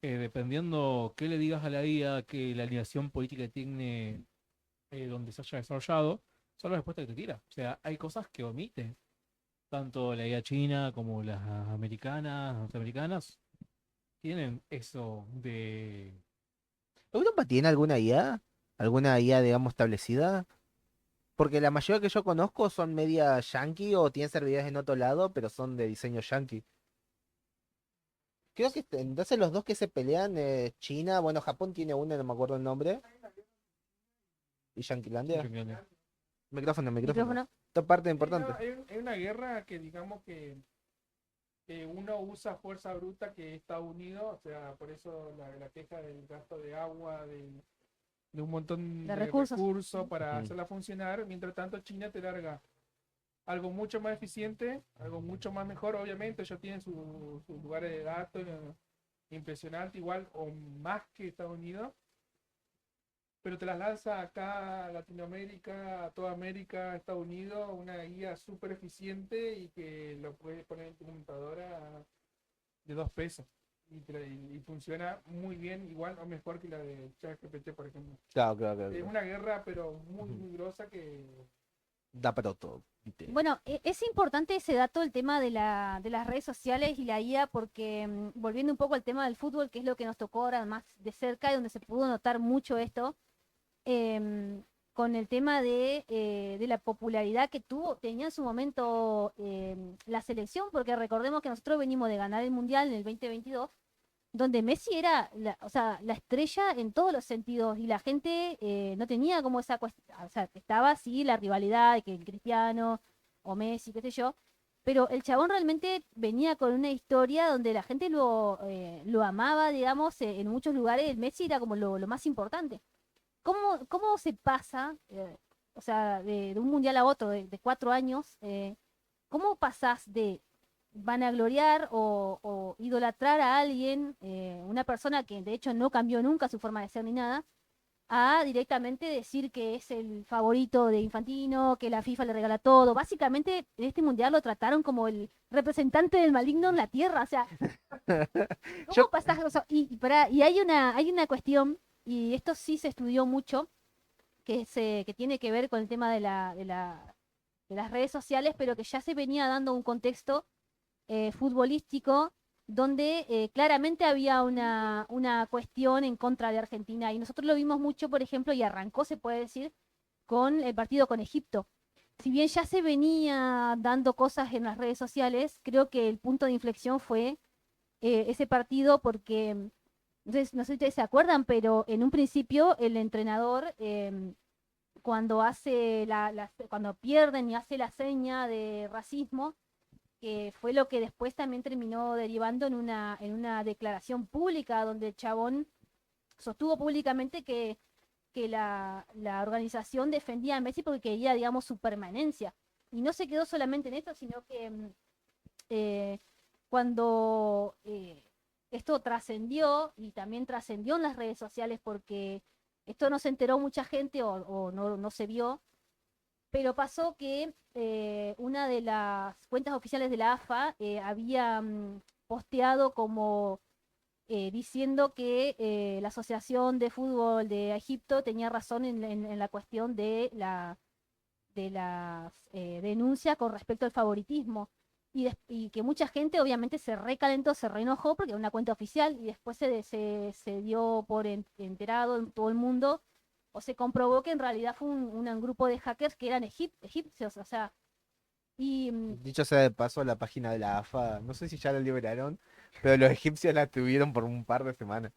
Dependiendo qué le digas a la IA, que la alineación política tiene donde se haya desarrollado, son las respuestas que te tira. O sea, hay cosas que omite. Tanto la IA china como las americanas, norteamericanas, tienen eso de... ¿Europa tiene alguna IA? ¿Alguna IA, digamos, establecida? Porque la mayoría que yo conozco son media yankee o tienen servidores en otro lado, pero son de diseño yankee. Creo que entonces los dos que se pelean, China, bueno, Japón tiene una, no me acuerdo el nombre, y Yanquilandia. Micrófono, micrófono. Micrófono. Esta parte Sí, no, importante. hay una guerra que digamos que uno usa fuerza bruta que Estados Unidos, o sea, por eso la queja del gasto de agua, de un montón De de recursos. recursos para Ujú. hacerla funcionar, mientras tanto China te larga algo mucho más eficiente, algo mucho más mejor, obviamente ellos tienen sus lugares de datos impresionante, igual o más que Estados Unidos, pero te las lanza acá a Latinoamérica, a toda América, a Estados Unidos, una guía súper eficiente y que lo puedes poner en tu computadora de 2 pesos. Y funciona muy bien, igual o mejor que la de ChatGPT, por ejemplo. Claro, claro, claro, Es claro. una guerra, pero muy, Ujú. muy grosa que... Da para todo, ¿viste? Bueno, es importante ese dato, el tema de las redes sociales y la IA, porque volviendo un poco al tema del fútbol, que es lo que nos tocó ahora más de cerca y donde se pudo notar mucho esto, con el tema de la popularidad que tenía en su momento la selección, porque recordemos que nosotros venimos de ganar el Mundial en el 2022 donde Messi era o sea, la estrella en todos los sentidos y la gente no tenía como esa cuestión, o sea, estaba sí la rivalidad de que el Cristiano o Messi, qué sé yo, pero el chabón realmente venía con una historia donde la gente lo amaba, digamos, en muchos lugares el Messi era como lo más importante. ¿Cómo se pasa, o sea, de un mundial a otro, de 4 años, cómo pasás de vanagloriar o idolatrar a alguien, una persona que de hecho no cambió nunca su forma de ser ni nada, a directamente decir que es el favorito de Infantino, que la FIFA le regala todo? Básicamente en este mundial lo trataron como el representante del maligno en la tierra, o sea, ¿cómo Yo, pasás? O sea, y hay una cuestión, y esto sí se estudió mucho, que tiene que ver con el tema de las redes sociales, pero que ya se venía dando un contexto futbolístico donde claramente había una cuestión en contra de Argentina. Y nosotros lo vimos mucho, por ejemplo, y arrancó, se puede decir, con el partido con Egipto. Si bien ya se venía dando cosas en las redes sociales, creo que el punto de inflexión fue ese partido porque, no sé si ustedes se acuerdan, pero en un principio el entrenador, cuando cuando pierden y hace la seña de racismo, que fue lo que después también terminó derivando en una declaración pública donde el chabón sostuvo públicamente que la organización defendía a Messi porque quería, digamos, su permanencia. Y no se quedó solamente en esto, sino que eh, cuando esto trascendió, y también trascendió en las redes sociales porque esto no se enteró mucha gente o no se vio, pero pasó que una de las cuentas oficiales de la AFA había posteado como diciendo que la Asociación de Fútbol de Egipto tenía razón en la cuestión de las denuncias con respecto al favoritismo. Y que mucha gente obviamente se recalentó, se reenojó porque era una cuenta oficial y después se dio por enterado en todo el mundo o se comprobó que en realidad fue un grupo de hackers que eran egipcios, o sea, y dicho sea de paso, la página de la AFA, no sé si ya la liberaron, pero los egipcios la tuvieron por un par de semanas.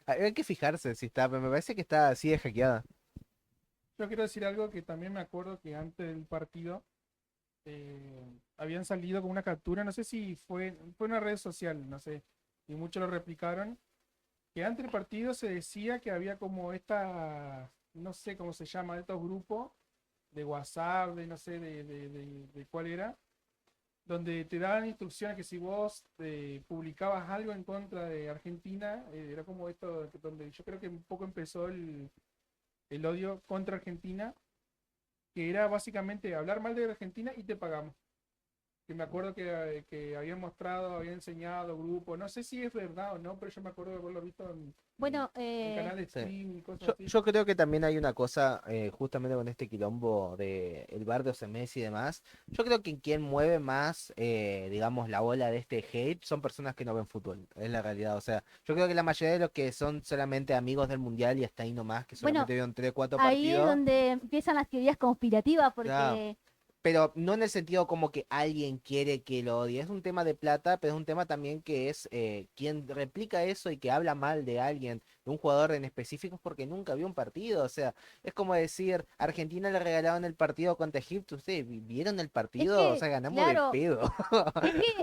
Hay que fijarse si está, pero me parece que está así de hackeada. Yo quiero decir algo que también me acuerdo que antes del partido habían salido con una captura, no sé si fue una red social, no sé, y muchos lo replicaron, que antes del partido se decía que había como no sé cómo se llama, estos grupos de WhatsApp, de no sé de cuál era, donde te daban instrucciones que si vos publicabas algo en contra de Argentina, era como esto, donde yo creo que un poco empezó el odio contra Argentina, que era básicamente hablar mal de Argentina y te pagamos. Que me acuerdo que habían mostrado, habían enseñado grupos, no sé si es verdad o no, pero yo me acuerdo de haberlo visto bueno, en canal de Sí. stream y cosas Yo, así. yo creo que también hay una cosa, justamente con este quilombo de el bar de Messi y demás. Yo creo que quien mueve más, digamos, la bola de este hate son personas que no ven fútbol, es la realidad. O sea, yo creo que la mayoría de los que son solamente amigos del mundial y hasta ahí nomás, que bueno, solamente vieron 3 4 ahí es partidos. donde empiezan las teorías conspirativas Ya, porque, pero no en el sentido como que alguien quiere que lo odie. Es un tema de plata, pero es un tema también que es quien replica eso y que habla mal de alguien, de un jugador en específico, es porque nunca vio un partido. O sea, es como decir, Argentina le regalaron el partido contra Egipto. ¿Ustedes vieron el es partido? O que, sea, ganamos de claro, pedo.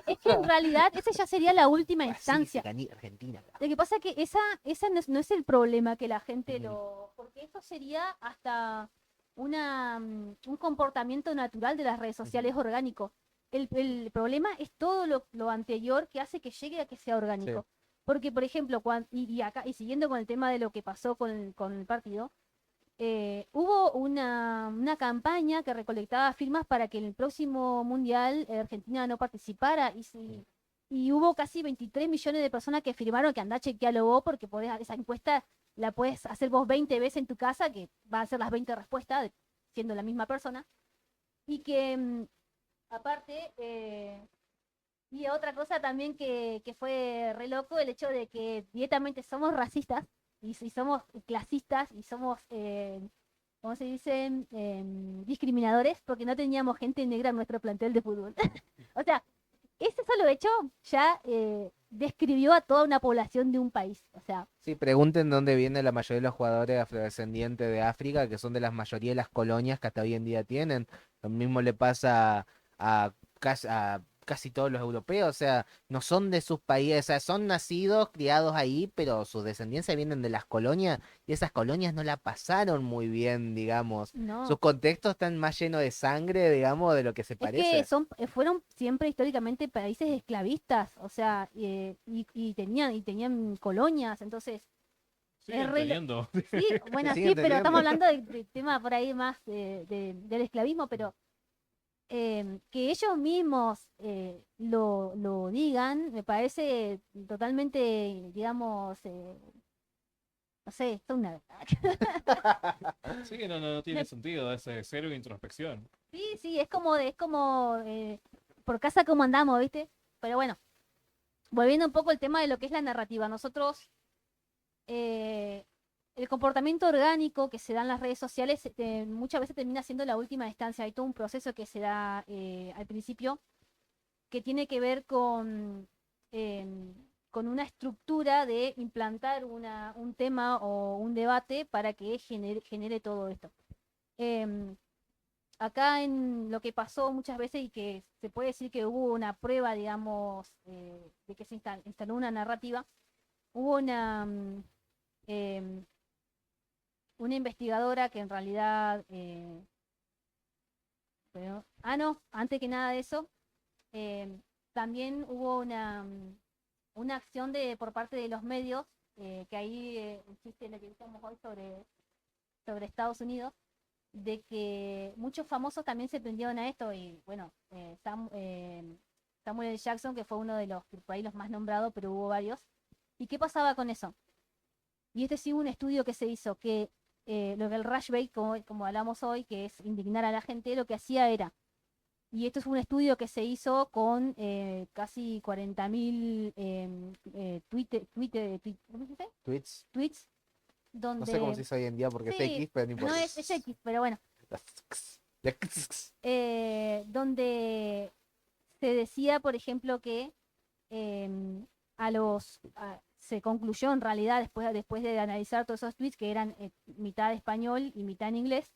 es que en realidad esa ya sería la última Así se instancia. ganó Argentina. Lo que pasa es que esa no es el problema que la gente Ujú. porque eso sería hasta un comportamiento natural de las redes Ujú. sociales orgánico. El problema es todo lo anterior que hace que llegue a que sea Sí. orgánico. Porque, por ejemplo, y siguiendo con el tema de lo que pasó con el partido, hubo una campaña que recolectaba firmas para que en el próximo mundial Argentina no participara y hubo casi 23 millones de personas que firmaron que andá chequealo vos porque esa encuesta la puedes hacer vos 20 veces en tu casa, que va a ser las 20 respuestas, siendo la misma persona. Y que aparte, y otra cosa también que fue re loco, el hecho de que directamente somos racistas y somos clasistas y somos, ¿cómo se dice? Discriminadores porque no teníamos gente negra en nuestro plantel de fútbol. O sea, ese solo hecho ya describió a toda una población de un país. O sea, Sí, pregunten dónde viene la mayoría de los jugadores afrodescendientes de África, que son de la mayoría de las colonias que hasta hoy en día tienen. Lo mismo le pasa a casi todos los europeos, o sea, no son de sus países, o sea, son nacidos, criados ahí, pero sus descendencias vienen de las colonias y esas colonias no la pasaron muy bien, digamos. Sus no. contextos están más llenos de sangre, digamos, de lo que se Es que parece. fueron siempre históricamente países esclavistas, o sea, y tenían colonias, entonces es Siguen re, teniendo. sí, bueno, Siguen sí, pero estamos teniendo. hablando de tema por ahí más del esclavismo, pero que ellos mismos lo digan, me parece totalmente, digamos, no sé, esto es una... Sí, no tiene sentido ese cero introspección. Sí, sí, es como por casa como andamos, ¿viste? Pero bueno, volviendo un poco al tema de lo que es la narrativa, nosotros, eh, el comportamiento orgánico que se da en las redes sociales muchas veces termina siendo la última instancia. Hay todo un proceso que se da al principio que tiene que ver con una estructura de implantar un tema o un debate para que genere todo esto. Em, Acá en lo que pasó muchas veces y que se puede decir que hubo una prueba, digamos, de que se instaló una narrativa, hubo em, una investigadora que en realidad, no, antes que nada de eso, también hubo una acción por parte de los medios, que ahí existe lo que decíamos hoy sobre Estados Unidos, de que muchos famosos también se prendieron a esto y bueno, Samuel L. Jackson, que fue uno de los, por ahí los más nombrados, pero hubo varios. ¿Y qué pasaba con eso? Y este sí hubo un estudio que se hizo, que lo que el rush bait, como hablamos hoy, que es indignar a la gente, lo que hacía era, y esto es un estudio que se hizo con casi 40.000 ¿cómo se dice? Tweets. Tweets, No sé cómo donde, se dice hoy en día porque es sí, X, pero no no importa. es X, pero bueno, donde se decía, por ejemplo, que se concluyó en realidad después de analizar todos esos tweets que eran mitad español y mitad en inglés,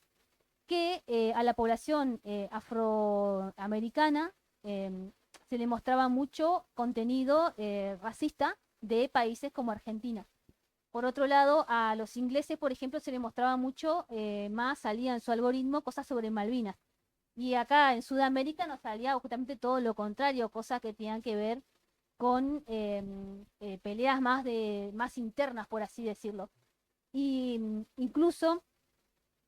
que a la población afroamericana se le mostraba mucho contenido racista de países como Argentina. Por otro lado, a los ingleses, por ejemplo, se les mostraba mucho más, salía en su algoritmo cosas sobre Malvinas. Y acá en Sudamérica nos salía justamente todo lo contrario, cosas que tenían que ver con peleas más internas, por así decirlo. Y incluso,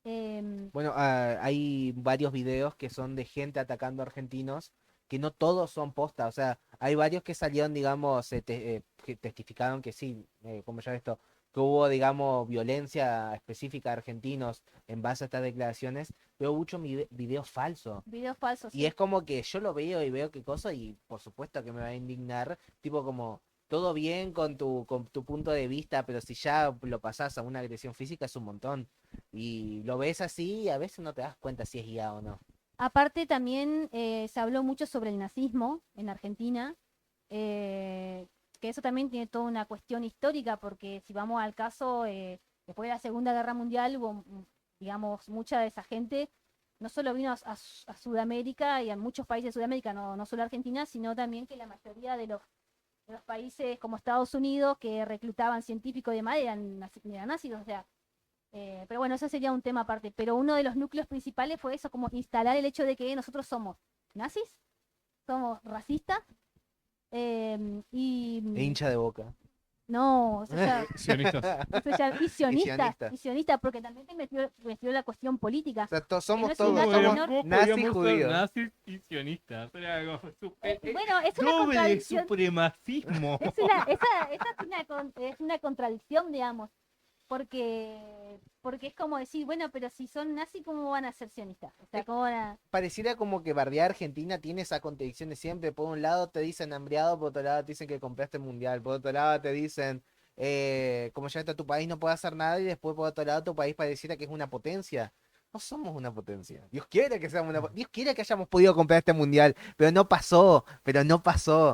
em, Bueno, hay varios videos que son de gente atacando argentinos, que no todos son posta, o sea, hay varios que salieron, digamos, que testificaron que sí, como ya esto, que hubo, digamos, violencia específica de argentinos en base a estas declaraciones, pero muchos videos falsos. videos falsos, Y sí. es como que yo lo veo y veo qué cosa y por supuesto que me va a indignar, tipo como todo bien con tu punto de vista, pero si ya lo pasás a una agresión física es un montón. Y lo ves así y a veces no te das cuenta si es guiado o no. Aparte también se habló mucho sobre el nazismo en Argentina, eh, que eso también tiene toda una cuestión histórica, porque si vamos al caso, después de la Segunda Guerra Mundial hubo, digamos, mucha de esa gente, no solo vino a Sudamérica y a muchos países de Sudamérica, no solo Argentina, sino también que la mayoría de los países como Estados Unidos que reclutaban científicos y demás eran nazis, o sea, pero bueno, eso sería un tema aparte. Pero uno de los núcleos principales fue eso, como instalar el hecho de que nosotros somos nazis, somos racistas, y E hincha de boca. no, eso ya, Sionistas. y Y sionistas, sionista. porque también te metió la cuestión política, O sea, que no somos es un todos, dato somos menor. ¿Cómo nazi podríamos ser judíos. nazis y sionistas? Era algo Bueno, es una doble contradicción, supremacismo. es una contradicción, digamos, porque es como decir, bueno, pero si son nazis, ¿cómo van a ser sionistas? O sea, ¿cómo van a...? Pareciera como que bardear Argentina tiene esa contradicción de siempre. Por un lado te dicen hambriado, por otro lado te dicen que compraste el mundial, por otro lado te dicen como ya está tu país no puede hacer nada y después por otro lado tu país pareciera que es una potencia. No somos una potencia. Dios quiera que seamos Dios quiera que hayamos podido comprar este mundial, pero no pasó,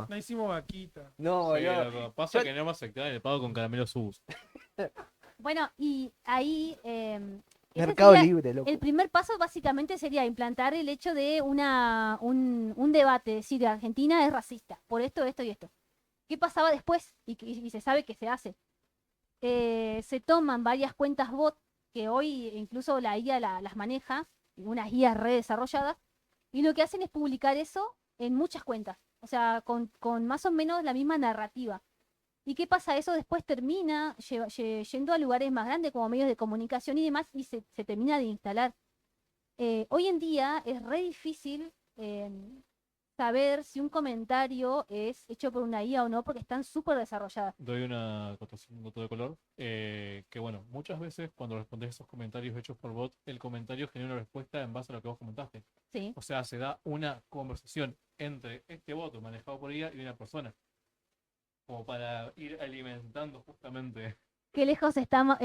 No hicimos vaquita. No, Sí, boludo. loco. Pasa Yo- que no me aceptaron el pago con caramelos subs. Bueno, y ahí ese Mercado sería Libre, loco. el primer paso básicamente sería implantar el hecho de un debate, decir Argentina es racista, por esto, esto y esto. ¿Qué pasaba después? Y se sabe que se hace. Se toman varias cuentas bot, que hoy incluso la IA las maneja, unas IAs re desarrolladas, y lo que hacen es publicar eso en muchas cuentas, o sea, con más o menos la misma narrativa. ¿Y qué pasa? Eso después termina yendo a lugares más grandes como medios de comunicación y demás y se termina de instalar. Hoy en día es re difícil saber si un comentario es hecho por una IA o no porque están súper desarrolladas. Doy una acotación, un voto de color. Que bueno, muchas veces cuando respondes esos comentarios hechos por bot, el comentario genera una respuesta en base a lo que vos comentaste. Sí. O sea, se da una conversación entre este bot manejado por IA y una persona. Como para ir alimentando justamente. ¿Qué lejos estamos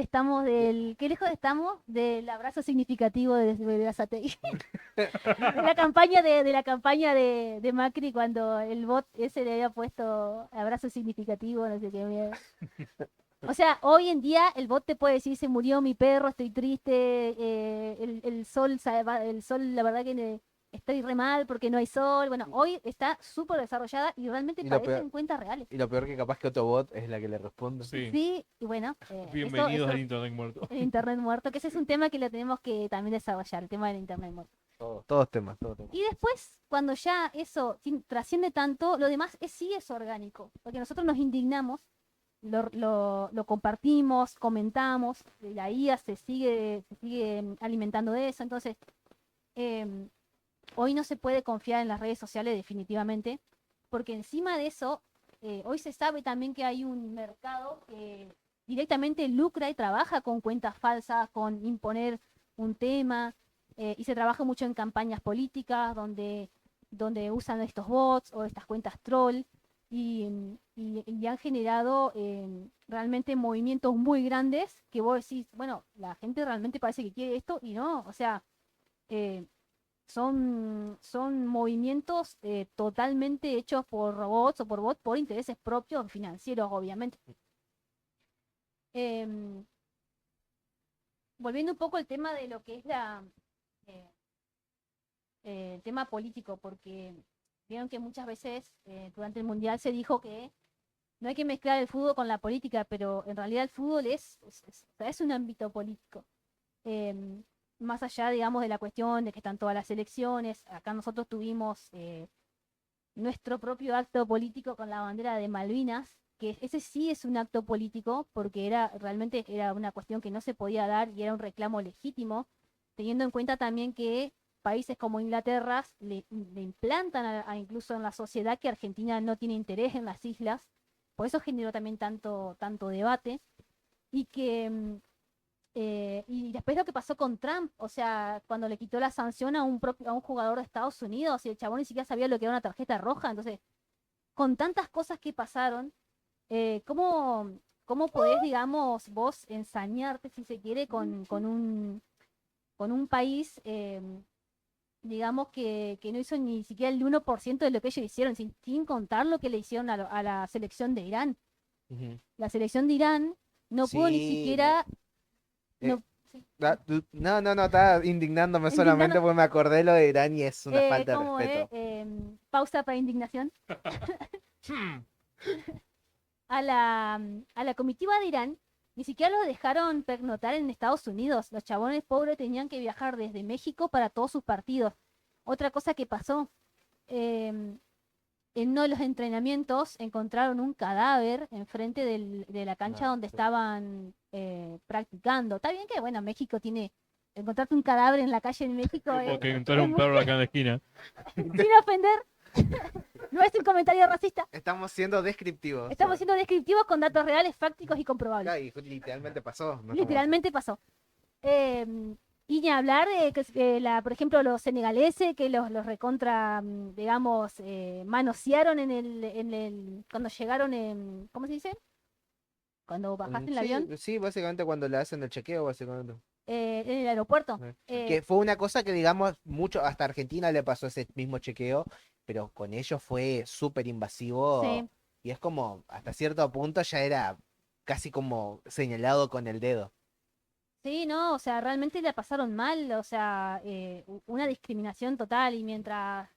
del abrazo significativo de Azatei? La campaña de Macri cuando el bot ese le había puesto abrazo significativo, no sé qué mierda. O sea, hoy en día el bot te puede decir se murió mi perro, estoy triste, el sol, la verdad que estoy re mal porque no hay sol. Bueno, hoy está súper desarrollada y realmente Y lo parecen peor- cuentas reales. Y lo peor que capaz que otro bot es la que le responde. Sí. Sí, y bueno, Bienvenidos eso, al Internet muerto. el internet muerto, que ese es un tema que lo tenemos que también desarrollar, el tema del internet muerto. Todos temas, todos temas. Y después, cuando ya eso trasciende tanto, lo demás sí es orgánico, porque nosotros nos indignamos, lo compartimos, comentamos, la IA se sigue alimentando de eso, entonces em, hoy no se puede confiar en las redes sociales definitivamente, porque encima de eso, hoy se sabe también que hay un mercado que directamente lucra y trabaja con cuentas falsas, con imponer un tema, y se trabaja mucho en campañas políticas donde usan estos bots o estas cuentas troll y han generado realmente movimientos muy grandes que vos decís, bueno, la gente realmente parece que quiere esto y no, o sea, eh, son movimientos totalmente hechos por robots o por bots por intereses propios financieros, obviamente. Em, Volviendo un poco al tema de lo que es eh, el tema político, porque vieron que muchas veces durante el Mundial se dijo que no hay que mezclar el fútbol con la política, pero en realidad el fútbol es un ámbito político. Em, Más allá, digamos, de la cuestión de que están todas las elecciones, acá nosotros tuvimos nuestro propio acto político con la bandera de Malvinas, que ese sí es un acto político porque realmente era una cuestión que no se podía dar y era un reclamo legítimo, teniendo en cuenta también que países como Inglaterra le implantan incluso en la sociedad que Argentina no tiene interés en las islas, por eso generó también tanto debate, y que y después lo que pasó con Trump, o sea, cuando le quitó la sanción a un jugador de Estados Unidos y el chabón ni siquiera sabía lo que era una tarjeta roja, entonces, con tantas cosas que pasaron, ¿cómo podés, digamos, vos ensañarte, si se quiere, con un país, digamos, que no hizo ni siquiera el 1% de lo que ellos hicieron, sin contar lo que le hicieron a la selección de Irán? Ujú. La selección de Irán no pudo ni Sí, siquiera... eh, No, sí. no, estaba indignándome solamente Indignando. porque me acordé lo de Irán y es una falta de ¿Cómo es? respeto. Pausa para indignación. A la comitiva de Irán ni siquiera los dejaron pernoctar en Estados Unidos. Los chabones pobres tenían que viajar desde México para todos sus partidos. Otra cosa que pasó, em, en uno de los entrenamientos encontraron un cadáver enfrente de la cancha No, donde sí. estaban practicando. Está bien que, bueno, México tiene... Encontrarte un cadáver en la calle en México Como que es encontrar un muy- perro acá en la esquina. sin ofender, no es un comentario racista. Estamos siendo descriptivos. Estamos siendo descriptivos con datos reales, fácticos y comprobables. Y literalmente pasó. No Literalmente pasó. Eh, y ni hablar de que, por ejemplo, los senegaleses que los recontra, digamos, manosearon cuando llegaron ¿cómo se dice? Cuando bajaste en el avión. Sí, básicamente cuando le hacen el chequeo, básicamente. en el aeropuerto. Que fue una cosa que, digamos, mucho, hasta Argentina le pasó ese mismo chequeo, pero con ellos fue súper invasivo Sí. y es como, hasta cierto punto ya era casi como señalado con el dedo. Sí, no, o sea, realmente la pasaron mal, o sea, una discriminación total y mientras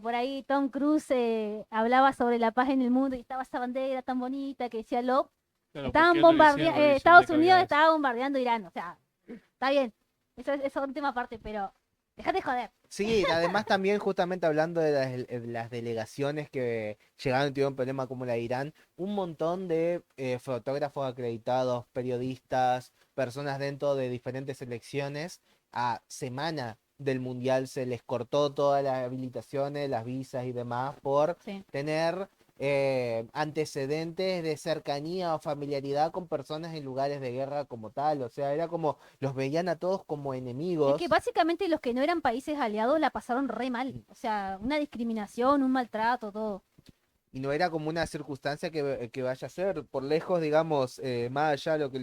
por ahí Tom Cruise hablaba sobre la paz en el mundo y estaba esa bandera tan bonita que decía Love, Claro, porque él lo decía en revisión de Estados que había Unidos eso. estaba bombardeando Irán, o sea, está bien, eso es un tema aparte, pero déjate joder. Sí, además también justamente hablando de las delegaciones que llegaron y tuvieron un problema como la de Irán, un montón de fotógrafos acreditados, periodistas, personas dentro de diferentes selecciones, a semana del mundial se les cortó todas las habilitaciones, las visas y demás por Sí. tener antecedentes de cercanía o familiaridad con personas en lugares de guerra como tal, o sea, era como los veían a todos como Es que enemigos. básicamente los que no eran países aliados la pasaron re mal, o sea, una discriminación, un maltrato, todo. Y no era como una circunstancia que vaya a ser, por lejos, digamos, más allá de lo que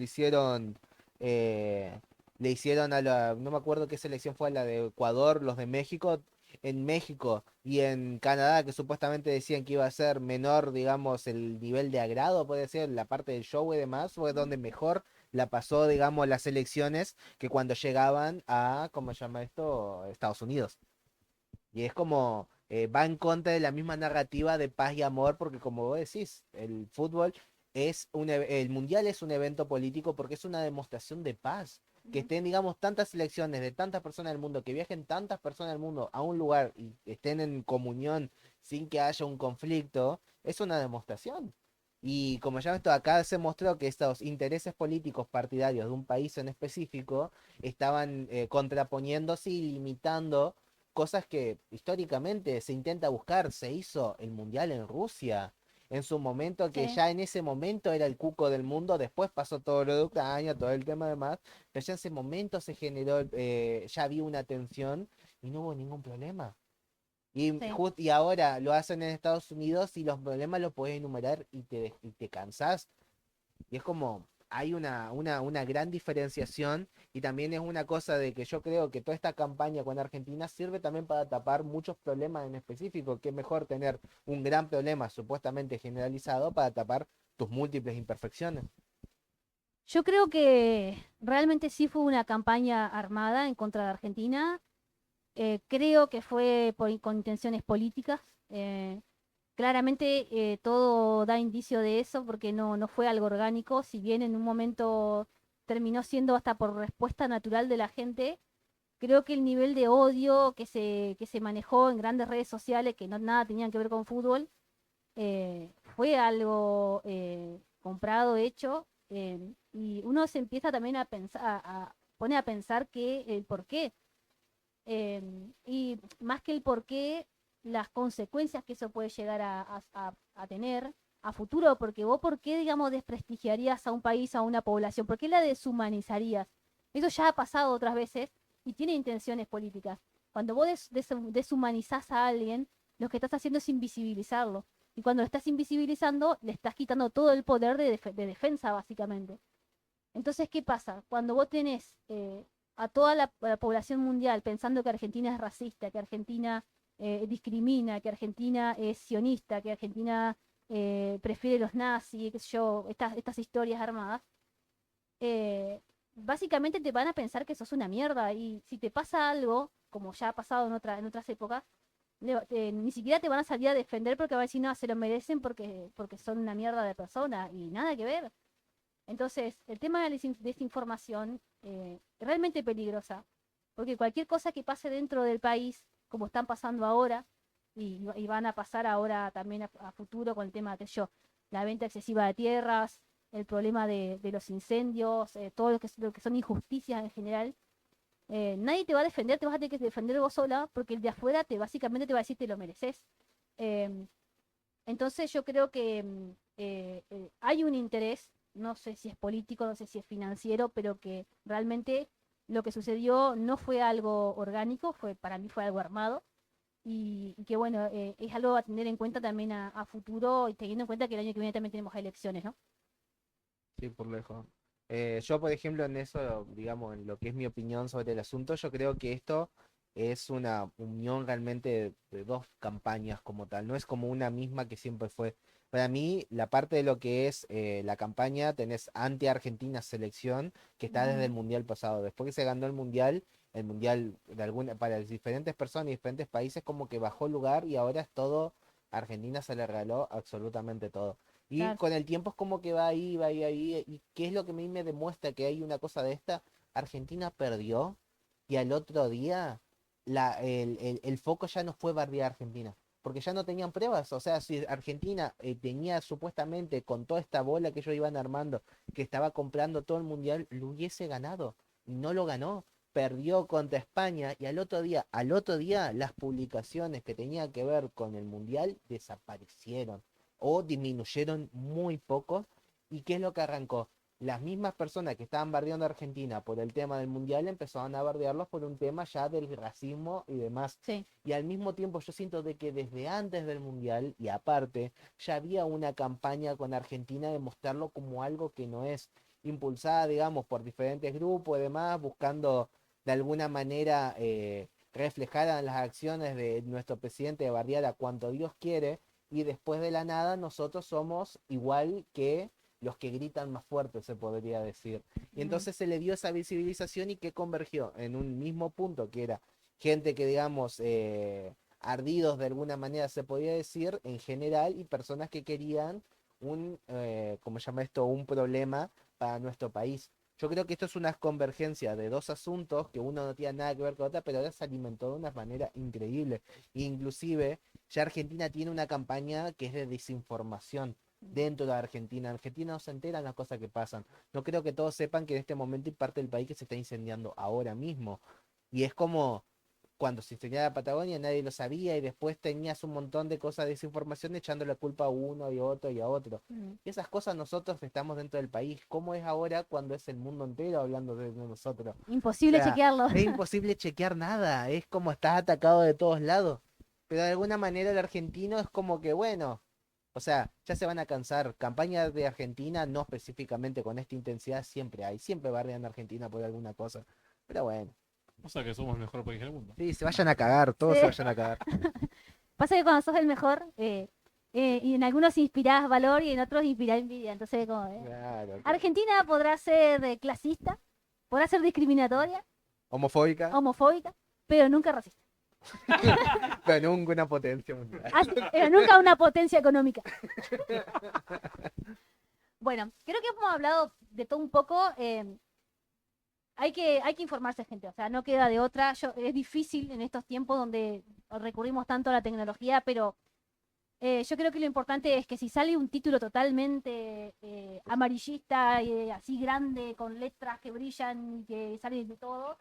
eh, le hicieron a la, no me acuerdo qué selección fue, la de Ecuador, los de México, en México y en Canadá, que supuestamente decían que iba a ser menor, digamos, el nivel de agrado, puede ser, la parte del show y demás, fue donde mejor la pasó, digamos, las selecciones que cuando llegaban a, ¿cómo se llama esto? Estados Unidos. Y es como, va en contra de la misma narrativa de paz y amor, porque como vos decís, el fútbol el mundial es un evento político porque es una demostración de paz. Que Ujú. estén, digamos, tantas selecciones de tantas personas del mundo, que viajen tantas personas del mundo a un lugar y estén en comunión sin que haya un conflicto, es una demostración. Y como ya esto acá se mostró que estos intereses políticos partidarios de un país en específico estaban contraponiéndose y limitando cosas que históricamente se intenta buscar. Se hizo el mundial en Rusia en su momento, que Sí. ya en ese momento era el cuco del mundo, después pasó todo lo de Ucrania, todo el tema demás, pero ya en ese momento se generó, ya había una tensión y no hubo ningún problema. Sí. Y ahora lo hacen en Estados Unidos y los problemas los puedes enumerar y te cansás. Y es como, hay una gran diferenciación y también es una cosa de que yo creo que toda esta campaña con Argentina sirve también para tapar muchos problemas en específico, que es mejor tener un gran problema supuestamente generalizado para tapar tus múltiples imperfecciones. Yo creo que realmente sí fue una campaña armada en contra de Argentina. Creo que fue con intenciones políticas. Claramente todo da indicio de eso porque no fue algo orgánico, si bien en un momento terminó siendo hasta por respuesta natural de la gente. Creo que el nivel de odio que se manejó en grandes redes sociales, que no nada tenían que ver con fútbol, fue algo comprado, hecho, y uno se empieza también a pensar, pone a pensar que el por qué, y más que el por qué, las consecuencias que eso puede llegar a tener a futuro, porque vos por qué, digamos, desprestigiarías a un país, a una población, por qué la deshumanizarías. Eso ya ha pasado otras veces y tiene intenciones políticas. Cuando vos deshumanizás a alguien, lo que estás haciendo es invisibilizarlo. Y cuando lo estás invisibilizando, le estás quitando todo el poder de defensa, básicamente. Entonces, ¿qué pasa? Cuando vos tenés a toda la población mundial pensando que Argentina es racista, que Argentina discrimina, que Argentina es sionista, que Argentina prefiere los nazis, qué sé yo, estas historias armadas, eh, básicamente te van a pensar que sos una mierda. Y si te pasa algo, como ya ha pasado en otras épocas, ni siquiera te van a salir a defender porque van a decir, no, se lo merecen porque son una mierda de persona. Y nada que ver. Entonces, el tema de la desinformación es realmente peligrosa, porque cualquier cosa que pase dentro del país, como están pasando ahora, y van a pasar ahora también a futuro con el tema de yo, la venta excesiva de tierras, el problema de los incendios, todo lo que son injusticias en general, nadie te va a defender, te vas a tener que defender vos sola, porque el de afuera básicamente te va a decir te lo mereces. Em, entonces yo creo que hay un interés, no sé si es político, no sé si es financiero, pero que realmente lo que sucedió no fue algo orgánico, para mí fue algo armado. Y que bueno, es algo a tener en cuenta también a futuro y teniendo en cuenta que el año que viene también tenemos elecciones, ¿no? Sí, por lejos. Yo, por ejemplo, en eso, digamos, en lo que es mi opinión sobre el asunto, yo creo que esto es una unión realmente de dos campañas como tal, no es como una misma que siempre fue. Para mí, la parte de lo que es la campaña, tenés anti-Argentina selección, que está desde el Ujú. Mundial pasado. Después que se ganó el Mundial de alguna, para diferentes personas y diferentes países, como que bajó el lugar y ahora es todo, Argentina se le regaló absolutamente todo. Y Claro. con el tiempo es como que va ahí, va ahí, ahí. ¿Y qué es lo que a mí me demuestra que hay una cosa de esta? Argentina perdió y al otro día el foco ya no fue bardear a Argentina. Porque ya no tenían pruebas. O sea, si Argentina tenía supuestamente con toda esta bola que ellos iban armando, que estaba comprando todo el mundial, lo hubiese ganado. No lo ganó. Perdió contra España y al otro día, las publicaciones que tenían que ver con el mundial desaparecieron o disminuyeron muy poco. ¿Y qué es lo que arrancó? Las mismas personas que estaban bardeando a Argentina por el tema del mundial empezaron a bardearlos por un tema ya del racismo y demás. Sí. Y al mismo tiempo yo siento de que desde antes del mundial y aparte ya había una campaña con Argentina de mostrarlo como algo que no es, impulsada, digamos, por diferentes grupos y demás, buscando de alguna manera reflejar en las acciones de nuestro presidente de bardear a cuanto Dios quiere, y después de la nada nosotros somos igual que los que gritan más fuerte, se podría decir. Y Ujú. entonces se le dio esa visibilización y que convergió en un mismo punto, que era gente que, digamos, ardidos de alguna manera, se podía decir, en general, y personas que querían ¿cómo se llama esto? Un problema para nuestro país. Yo creo que esto es una convergencia de dos asuntos que uno no tiene nada que ver con otra, pero ahora se alimentó de una manera increíble. Inclusive, ya Argentina tiene una campaña que es de desinformación dentro de Argentina. Argentina no se enteran las cosas que pasan. No creo que todos sepan que en este momento hay parte del país que se está incendiando ahora mismo. Y es como cuando se incendiaba la Patagonia nadie lo sabía y después tenías un montón de cosas de desinformación echando la culpa a uno y a otro y a otro. Ujú. Y esas cosas nosotros estamos dentro del país. ¿Cómo es ahora cuando es el mundo entero hablando de nosotros? O Imposible sea, chequearlo. es imposible chequear nada. Es como estás atacado de todos lados. Pero de alguna manera el argentino es como que, bueno, o sea, ya se van a cansar. Campañas de Argentina, no específicamente con esta intensidad, siempre hay. Siempre bardean a Argentina por alguna cosa. Pero bueno, O sea que somos el mejor país del mundo. sí, se vayan a cagar, todos se Sí. vayan a cagar. Pasa que cuando sos el mejor, y en algunos inspirás valor y en otros inspirás envidia. Entonces, como, Claro, claro. Argentina podrá ser clasista, podrá ser discriminatoria, Homofóbica, homofóbica, pero nunca racista. pero nunca una potencia mundial. Nunca una potencia económica. Bueno, creo que hemos hablado de todo un poco. Hay que informarse, gente. O sea, no queda de otra. Es difícil en estos tiempos donde recurrimos tanto a la tecnología, pero yo creo que lo importante es que si sale un título totalmente amarillista y así grande, con letras que brillan y que sale de todo,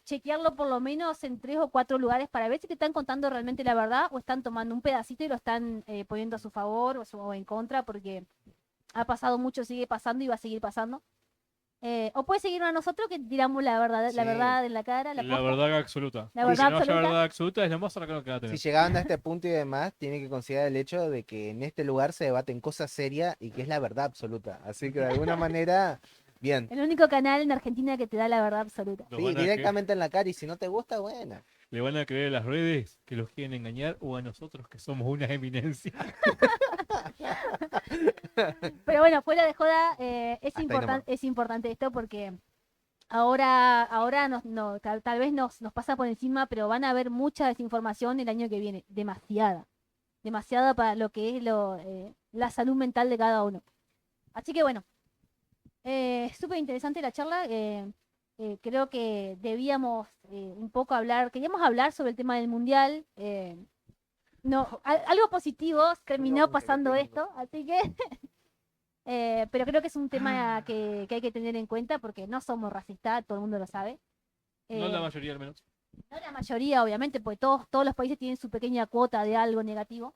chequearlo por lo menos en 3 o 4 lugares para ver si te están contando realmente la verdad o están tomando un pedacito y lo están poniendo a su favor o en contra, porque ha pasado mucho, sigue pasando y va a seguir pasando. O puede seguirnos a nosotros que tiramos la verdad, Sí. la verdad en la cara, la La posta. verdad absoluta. La Porque verdad si no haya absoluta. verdad absoluta es lo más cercano que va a Si tener. llegaban a este punto y demás, tienen que considerar el hecho de que en este lugar se debaten cosas serias y que es la verdad absoluta. Así que de alguna manera, bien. El único canal en Argentina que te da la verdad absoluta. Lo Sí, van a directamente en la cara y si no te gusta, bueno. Le van a creer a las redes que los quieren engañar o a nosotros que somos una eminencia. Pero bueno, fuera de joda, Hasta ahí nomás. es importante esto porque ahora tal vez nos pasa por encima, pero van a haber mucha desinformación el año que viene. Demasiada para lo que es la salud mental de cada uno. Así que bueno, súper interesante la charla. Creo que debíamos un poco queríamos hablar sobre el tema del mundial. No, algo positivo terminó pasando esto, así que pero creo que es un tema que hay que tener en cuenta porque no somos racistas, todo el mundo lo sabe. No la Eh, mayoría al menos. no la mayoría, obviamente, porque todos los países tienen su pequeña cuota de algo negativo.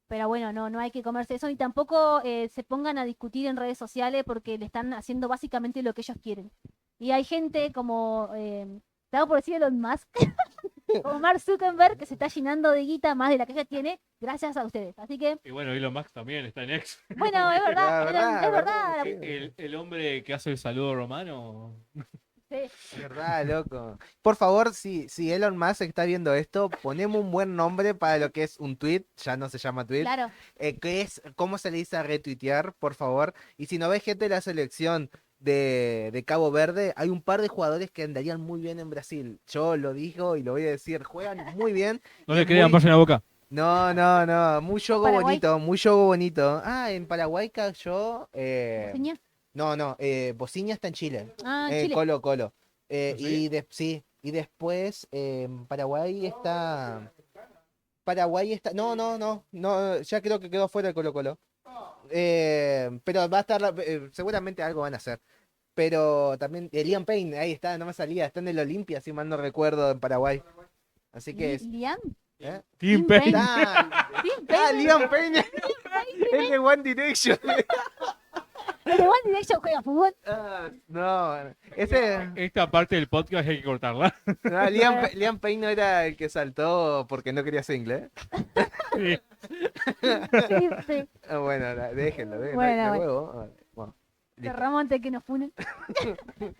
Pero bueno, no hay que comerse eso, ni tampoco se pongan a discutir en redes sociales porque le están haciendo básicamente lo que ellos quieren. Y hay gente como, te hago por decir Elon Musk, como Mark Zuckerberg, que se está llenando de guita más de la que ella tiene, gracias a ustedes. Así que, Y bueno, Elon Musk también está en X. bueno, es verdad, verdad, es verdad. sí. El hombre que hace el saludo romano. Sí. ¿Verdad, loco? Por favor, si Elon Musk está viendo esto, ponemos un buen nombre para lo que es un tweet, ya no se llama tweet, Claro, que es, ¿cómo se le dice a retuitear, por favor? Y si no ves gente de la selección de Cabo Verde, hay un par de jugadores que andarían muy bien en Brasil. Yo lo digo y lo voy a decir, juegan muy bien. No y le es crean, muy- vayan a boca. No, no, no, muy juego Paraguay. bonito, muy juego bonito. Ah, en Paraguay cayó... Bociña. No, Bociña está en Chile. Ah, Chile. Colo, Colo. ¿Ah, sí? Sí, y después Paraguay está. No, ya creo que quedó fuera el Colo Colo. Pero va a estar, seguramente algo van a hacer. Pero también, Liam Payne, ahí está, no me salía, está en el Olimpia, si mal no recuerdo, en Paraguay. Así que es. Liam. ¿Eh? Team Tim Payne. Payne. Ah, Tim Payne. Liam Payne, el de One Direction. El de One Direction juega fútbol. No, ese. Esta parte del podcast hay que cortarla. No, Liam Payne no era el que saltó porque no quería ser inglés. Sí. Sí, sí. Bueno, déjenlo, Bueno, de bueno. huevo. Bueno, listo. Cerramos antes que nos funen.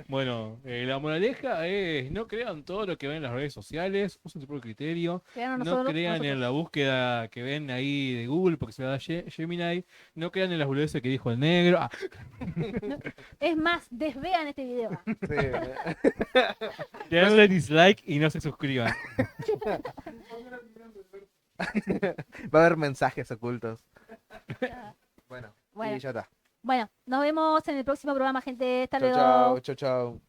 Bueno, la moraleja es no crean todo lo que ven en las redes sociales, usen su propio criterio, Quedaron no nosotros- crean en nosotros. la búsqueda que ven ahí de Google porque se va a dar Gemini, no crean en las boludeces que dijo el negro. Ah, Es más, desvean este video. Sí. denle dislike y no se suscriban. Va a haber mensajes ocultos. Bueno, Bueno. y ya está. Bueno, nos vemos en el próximo programa, gente. Hasta Chau, luego. chau, chau, chau.